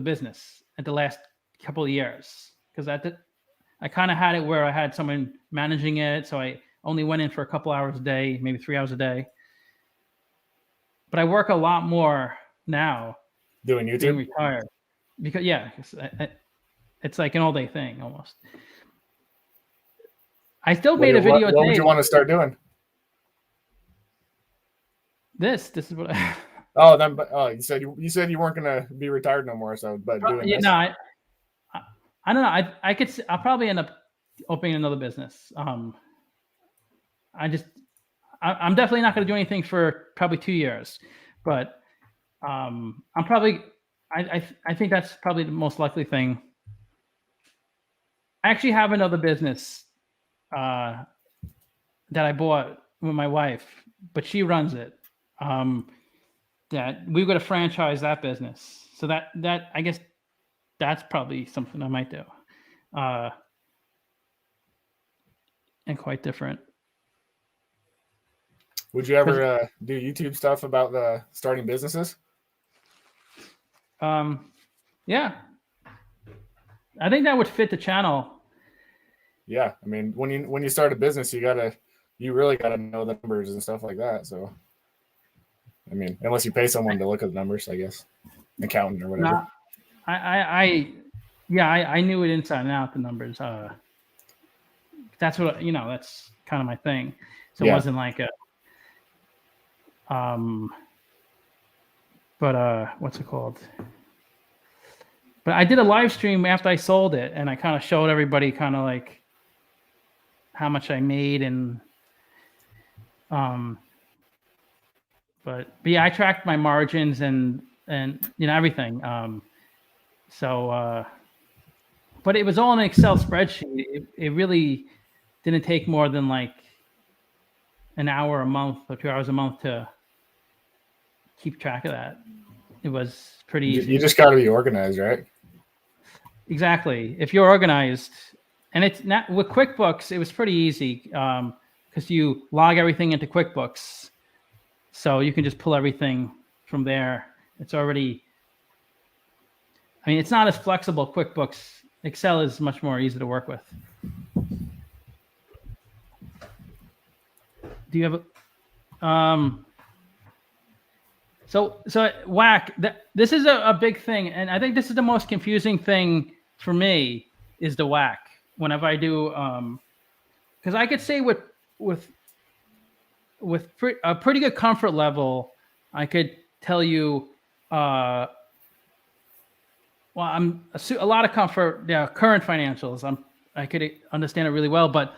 S1: business at the last couple of years, because I kind of had it where I had someone managing it, so I only went in for a couple hours a day, maybe 3 hours a day. But I work a lot more now.
S3: Doing YouTube?
S1: Being retired. Because it's like an all-day thing almost. I still made a video a day.
S3: What would you want to start doing?
S1: This is what I...
S3: you said you weren't gonna be retired no more, so but doing this.
S1: No, I don't know. I'll probably end up opening another business. I'm definitely not going to do anything for probably 2 years, but I think that's probably the most likely thing. I actually have another business that I bought with my wife, but she runs it. That we've got to franchise that business. So that I guess that's probably something I might do. And quite different.
S3: Would you ever do YouTube stuff about the starting businesses?
S1: Yeah, I think that would fit the channel.
S3: Yeah, I mean, when you start a business, you really gotta know the numbers and stuff like that. So, I mean, unless you pay someone to look at the numbers, I guess, accountant or whatever.
S1: No, I knew it inside and out, the numbers. That's what, that's kind of my thing. So it wasn't like what's it called? But I did a live stream after I sold it, and I kind of showed everybody kind of like how much I made, and but yeah, I tracked my margins and everything. But it was all in an Excel spreadsheet. It really didn't take more than like an hour a month or 2 hours a month to keep track of that. It was pretty easy.
S3: You just got to be organized, right?
S1: Exactly. If you're organized, and it's not with QuickBooks, it was pretty easy because you log everything into QuickBooks, so you can just pull everything from there. It's already. I mean, it's not as flexible. QuickBooks, Excel is much more easy to work with. Do you have a? So whack. This is a big thing, and I think this is the most confusing thing for me is the whack. Whenever I do, because I could say with a pretty good comfort level, I could tell you, well, I'm a lot of comfort. Yeah, current financials, I could understand it really well, but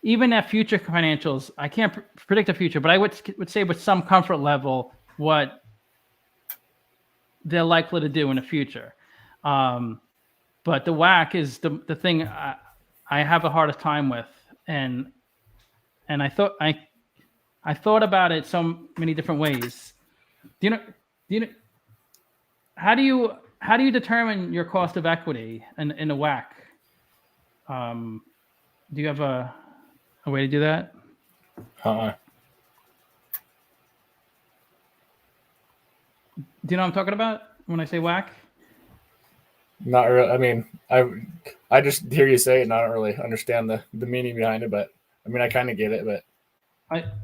S1: even at future financials, I can't predict the future. But I would say with some comfort level what they're likely to do in the future. But the whack is the thing I have a hardest time with, and I thought about it so many different ways. Do you know how do you determine your cost of equity in the whack? Do you have a way to do that? Do you know what I'm talking about when I say whack?
S3: Not really. I mean, I just hear you say it, and I don't really understand the meaning behind it. But I mean, I kind of get it. But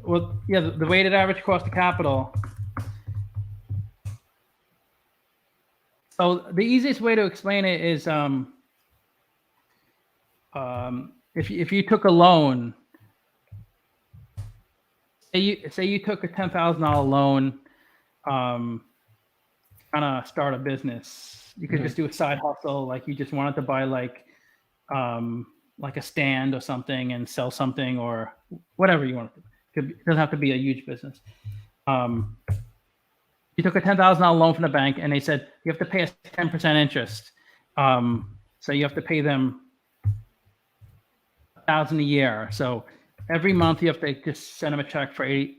S1: the weighted average cost of capital. So the easiest way to explain it is if you took a loan, say you took a $10,000 loan, kind of start a business. You could just do a side hustle, like you just wanted to buy like a stand or something and sell something or whatever you want. It doesn't have to be a huge business. You took a $10,000 loan from the bank, and they said you have to pay us 10% interest. So you have to pay them $1,000 a year. So every month you have to just send them a check for $83.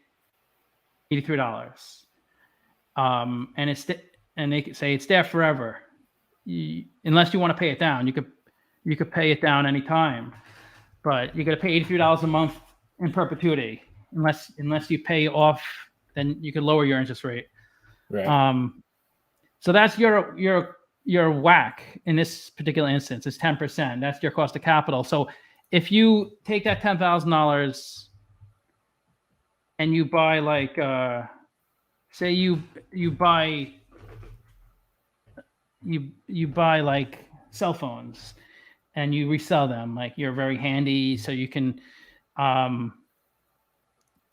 S1: And they could say it's there forever, unless you want to pay it down. You could pay it down anytime, but you got to pay $83 a month in perpetuity. Unless you pay off, then you could lower your interest rate.
S3: right.
S1: So that's your whack in this particular instance. It's 10%. That's your cost of capital. So if you take that $10,000 and you buy like say you buy like cell phones and you resell them, like you're very handy, so you can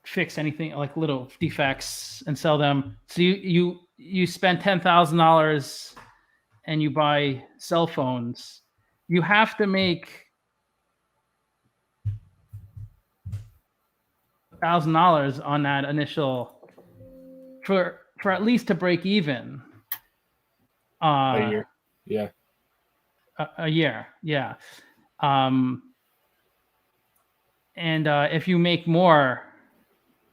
S1: fix anything like little defects and sell them. So you spend $10,000 and you buy cell phones. You have to make $1,000 on that initial for at least to break even.
S3: A year. Yeah.
S1: A year, yeah. if you make more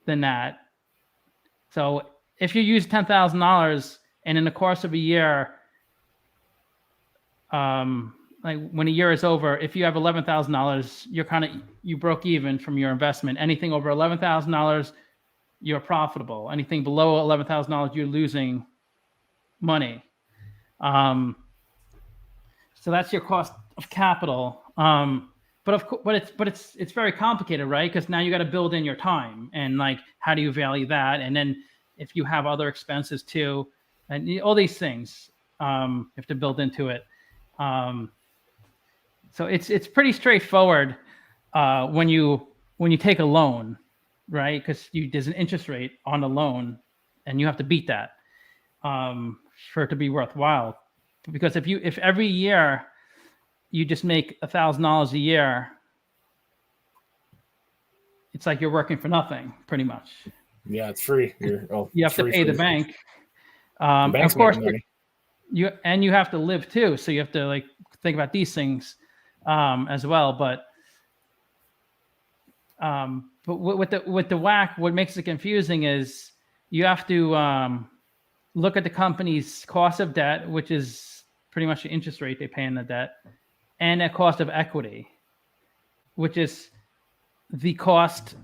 S1: than that, so if you use $10,000 and in the course of a year, like when a year is over, if you have $11,000, you broke even from your investment. Anything over $11,000, you're profitable. Anything below $11,000, you're losing money. So that's your cost of capital. But it's very complicated, right? Because now you got to build in your time, and like, how do you value that? And then if you have other expenses too, and all these things, you have to build into it. So it's pretty straightforward when you take a loan, right? Because there's an interest rate on the loan, and you have to beat that for it to be worthwhile. Because if every year you just make $1,000 a year, it's like you're working for nothing, pretty much.
S3: Yeah, it's free.
S1: You have to pay the bank.
S3: The bank's
S1: of course,
S3: making money.
S1: you have to live too, so you have to like think about these things as well. But with the WACC, what makes it confusing is you have to look at the company's cost of debt, which is pretty much the interest rate they pay on the debt, and a cost of equity, which is the cost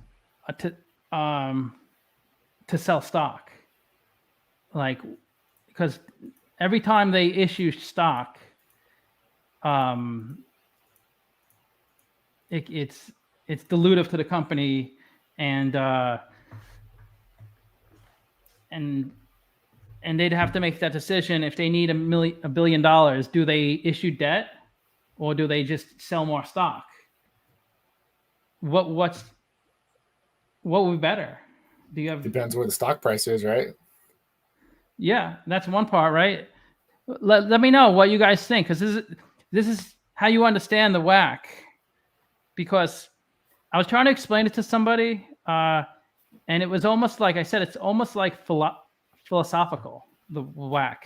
S1: to sell stock. Like, because every time they issue stock, it's dilutive to the company, and they'd have to make that decision if they need $1 billion. Do they issue debt, or do they just sell more stock? What would be better? Do you have?
S3: Depends what the stock price is, right?
S1: Yeah, that's one part, right? Let me know what you guys think, because this is how you understand the WACC. Because I was trying to explain it to somebody, and it was almost like I said, it's almost like philosophical, the WACC.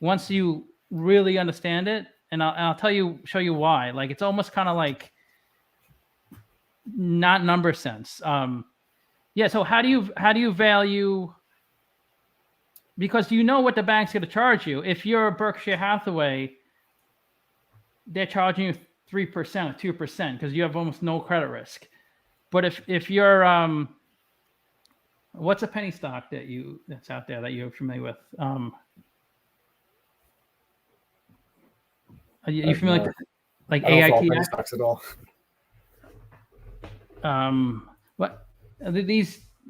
S1: Once you really understand it, and I'll show you why. Like, it's almost kind of like not number sense. Yeah. So how do you value? Because you know what the bank's going to charge you. If you're Berkshire Hathaway, they're charging you 3% or 2% because you have almost no credit risk. But if you're what's a penny stock that's out there that you're familiar with? Are you familiar with like
S3: I don't follow penny
S1: AITF?
S3: stocks at all.
S1: What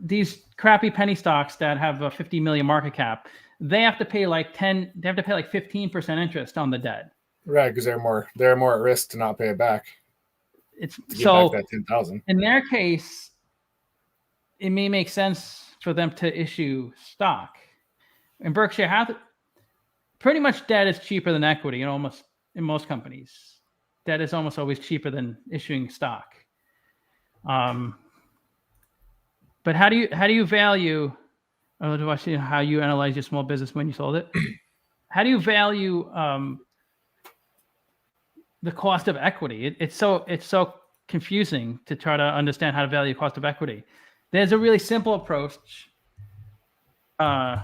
S1: these crappy penny stocks that have a 50 million market cap, they have to pay like 15% interest on the debt.
S3: Right, because they're more at risk to not pay it back.
S1: It's
S3: to
S1: so
S3: get back that 10,000.
S1: In their case, it may make sense for them to issue stock. In Berkshire Hathaway, pretty much debt is cheaper than equity in most companies. Debt is almost always cheaper than issuing stock. But how do you value? Oh, do I see how you analyze your small business when you sold it? How do you value the cost of equity? It's so confusing to try to understand how to value cost of equity. There's a really simple approach. The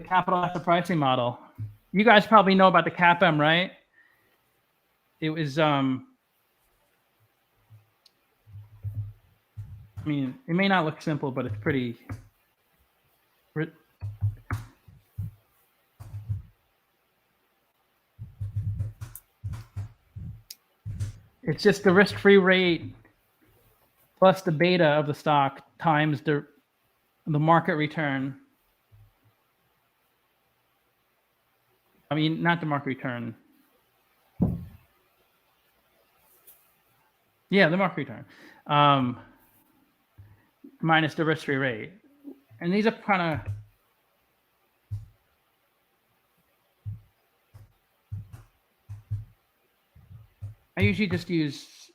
S1: capital asset pricing model. You guys probably know about the CAPM, right? It was I mean, it may not look simple, but it's pretty. It's just the risk-free rate plus the beta of the stock times the market return. I mean, not the market return. Yeah, the market return. Minus the risk-free rate. And these are kind of I usually just use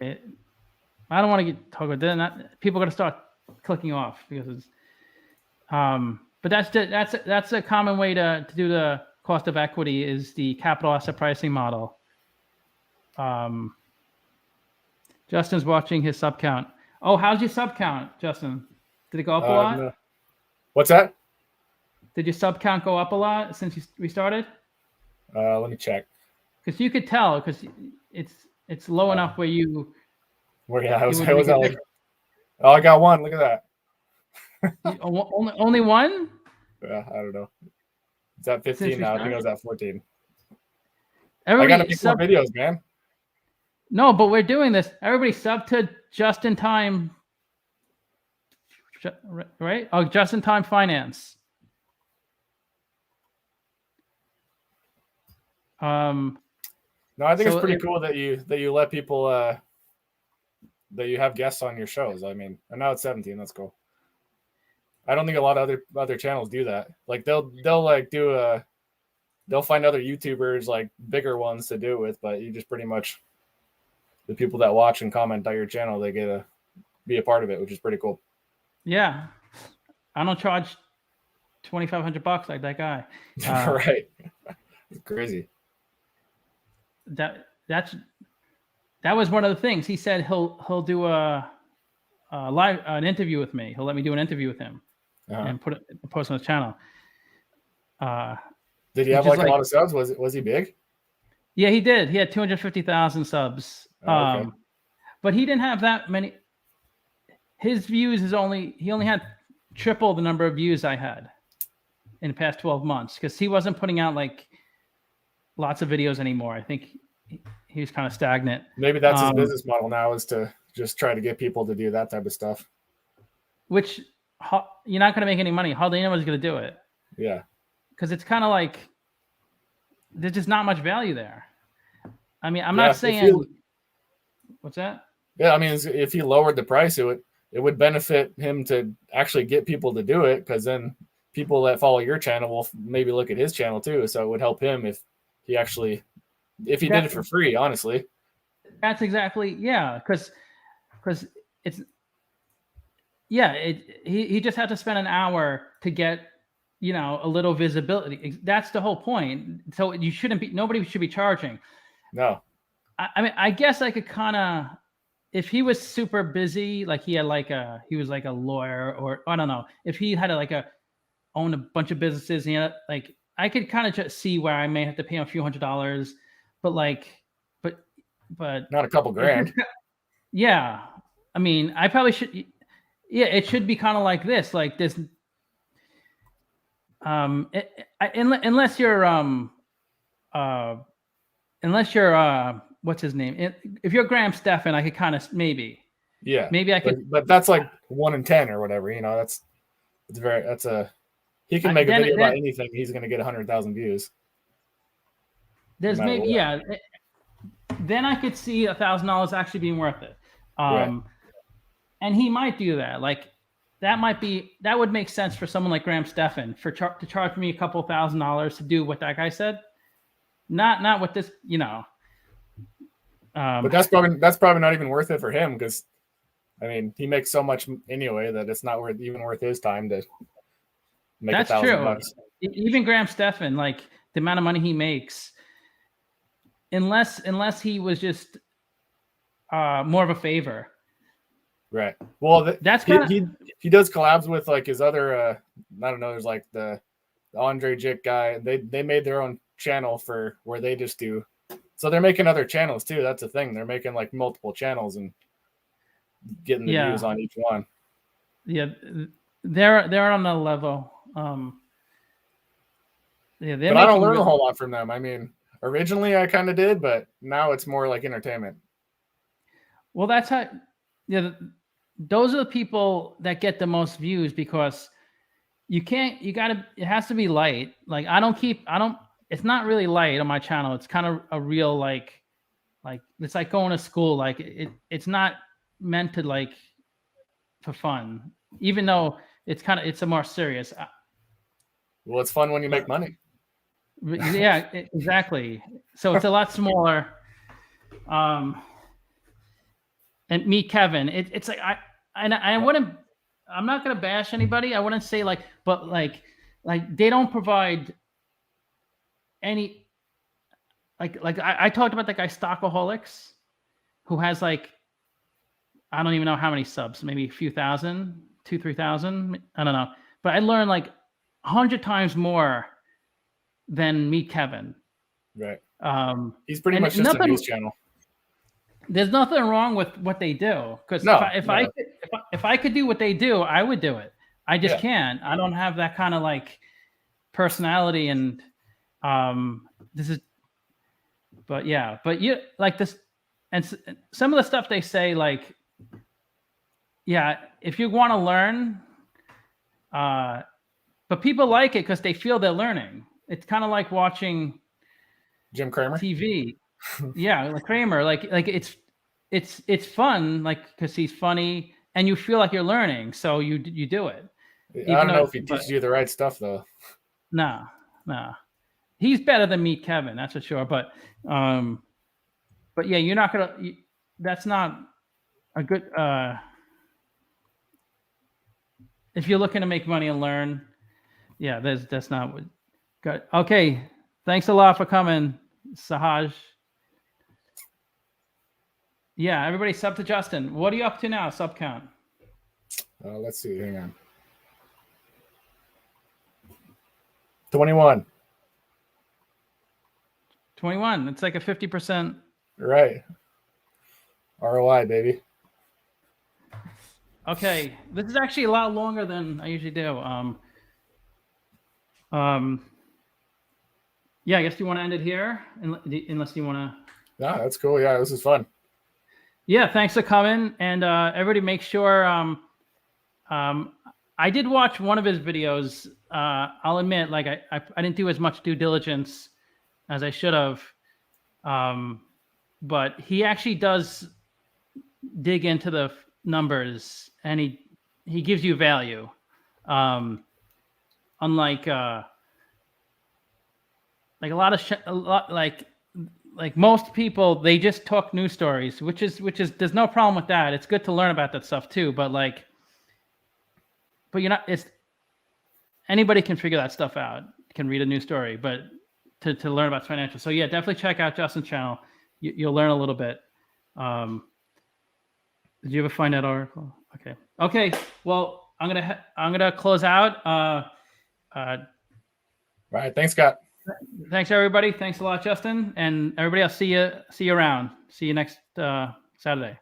S1: it. I don't want to talk about that. People are going to start clicking off because it's But that's a common way to do the cost of equity is the capital asset pricing model. Justin's watching his sub count. Oh, how's your sub count, Justin? Did it go up a lot?
S3: No. What's that?
S1: Did your sub count go up a lot since we started?
S3: Let me check.
S1: Because you could tell, because it's low enough where you.
S3: Well, yeah, I was like, oh, I got one. Look at that.
S1: only one?
S3: Yeah, I don't know. It's at 15 now. I think I was at 14.
S1: Everybody
S3: I gotta make more videos, man.
S1: No, but we're doing this. Everybody sub to just in time, right? Oh, just in time finance.
S3: No, I think it's pretty cool that you let people that you have guests on your shows. I mean, and now it's 17. That's cool. I don't think a lot of other channels do that. Like they'll like do they'll find other YouTubers, like bigger ones to do it with, but you just pretty much the people that watch and comment on your channel, they get to be a part of it, which is pretty cool.
S1: Yeah, I don't charge $2,500 like that guy.
S3: Right, it's crazy.
S1: That was one of the things he said. He'll do a live an interview with me. He'll let me do an interview with him and post on his channel.
S3: Did he have like a lot of subs? Was he big?
S1: Yeah, he did. He had 250,000 subs. Okay. But he didn't have that many. His views he only had triple the number of views I had in the past 12 months because he wasn't putting out like lots of videos anymore. I think he was kind of stagnant.
S3: Maybe that's his business model now, is to just try to get people to do that type of stuff.
S1: Which you're not going to make any money. Hardly anyone's going to do it.
S3: Yeah.
S1: Because it's kind of like there's just not much value there. I mean, I'm not saying. What's that?
S3: Yeah, I mean, if he lowered the price, it would benefit him to actually get people to do it, because then people that follow your channel will maybe look at his channel too. So it would help him if he did it for free, honestly. That's
S1: exactly, yeah, because it's he just had to spend an hour to get a little visibility. That's the whole point. So nobody should be charging.
S3: No.
S1: I mean, I guess I could kind of, if he was super busy, like he was like a lawyer, or I don't know, if he had own a bunch of businesses, like I could kind of just see where I may have to pay him a few $100s, but
S3: not a couple grand.
S1: Yeah. I mean, I probably should. Yeah. It should be kind of like this, unless you're what's his name? If you're Graham Stephan, I could kind of maybe I could,
S3: but that's like 1 in 10 or whatever. He can make a video about anything. He's going to get 100,000 views.
S1: There's maybe then I could see $1,000 actually being worth it. Right. And he might do that. Like that would make sense for someone like Graham Stephan to charge me a couple $1,000s to do what that guy said. Not what this,
S3: but that's probably not even worth it for him, because I mean, he makes so much anyway that it's not worth his time to make $1,000. That's true.
S1: Even Graham Stephan, like the amount of money he makes, unless he was just more of a favor.
S3: Right. Well, that's he does collabs with like his other I don't know. There's like the Andre Jick guy. They made their own channel for where they just do. So they're making other channels too. That's the thing. They're making like multiple channels and getting the views on each one.
S1: Yeah, they're on the level.
S3: But I don't learn a whole lot from them. I mean, originally I kind of did, but now it's more like entertainment.
S1: Well, that's how. Yeah, those are the people that get the most views, because it has to be light. Like it's not really light on my channel. It's kind of a real like it's like going to school. Like it's not meant to like for fun, even though it's a more serious.
S3: Well, it's fun when you make money.
S1: Yeah, exactly. So it's a lot smaller. And meet Kevin. It's like I wouldn't. I'm not gonna bash anybody. I wouldn't say but they don't provide any I talked about that guy Stockaholics, who has I don't even know how many subs, maybe a few thousand, 2,000-3,000. I don't know, but I learned 100 times more than Meet Kevin.
S3: Right. He's pretty much just a news channel.
S1: There's nothing wrong with what they do, because if I could do what they do, I would do it. I just can't. I don't have that kind of personality, and this is. But yeah, but you this, and some of the stuff they say, if you want to learn, but people like it because they feel they're learning. It's kind of like watching
S3: Jim Cramer
S1: TV. Yeah, Kramer. It's fun, because he's funny, and you feel like you're learning, so you do it.
S3: I don't know if he teaches you the right stuff though.
S1: No. He's better than Meet Kevin, that's for sure. But yeah, you're not gonna. That's not a good. If you're looking to make money and learn, yeah, that's not what. Good. Okay, thanks a lot for coming, Sahaj. Yeah, everybody sub to Justin. What are you up to now? Sub count.
S3: Let's see. Hang on. 21.
S1: 21. It's like a 50%.
S3: Right. ROI, baby.
S1: Okay, this is actually a lot longer than I usually do. Yeah, I guess you want to end it here, unless you want to.
S3: No, that's cool. Yeah, this is fun.
S1: Yeah, thanks for coming, and everybody make sure. I did watch one of his videos. I'll admit, I didn't do as much due diligence as I should have, but he actually does dig into the numbers, and he gives you value. Unlike a lot most people, they just talk news stories, which is there's no problem with that. It's good to learn about that stuff too, but you're not. It's anybody can figure that stuff out. Can read a news story, but to learn about financial. So yeah, definitely check out Justin's channel. You'll learn a little bit. Did you ever find that article? Okay. Well, I'm gonna close out. All
S3: right. Thanks, Scott.
S1: Thanks, everybody. Thanks a lot, Justin, and everybody. I'll see you around. See you next Saturday.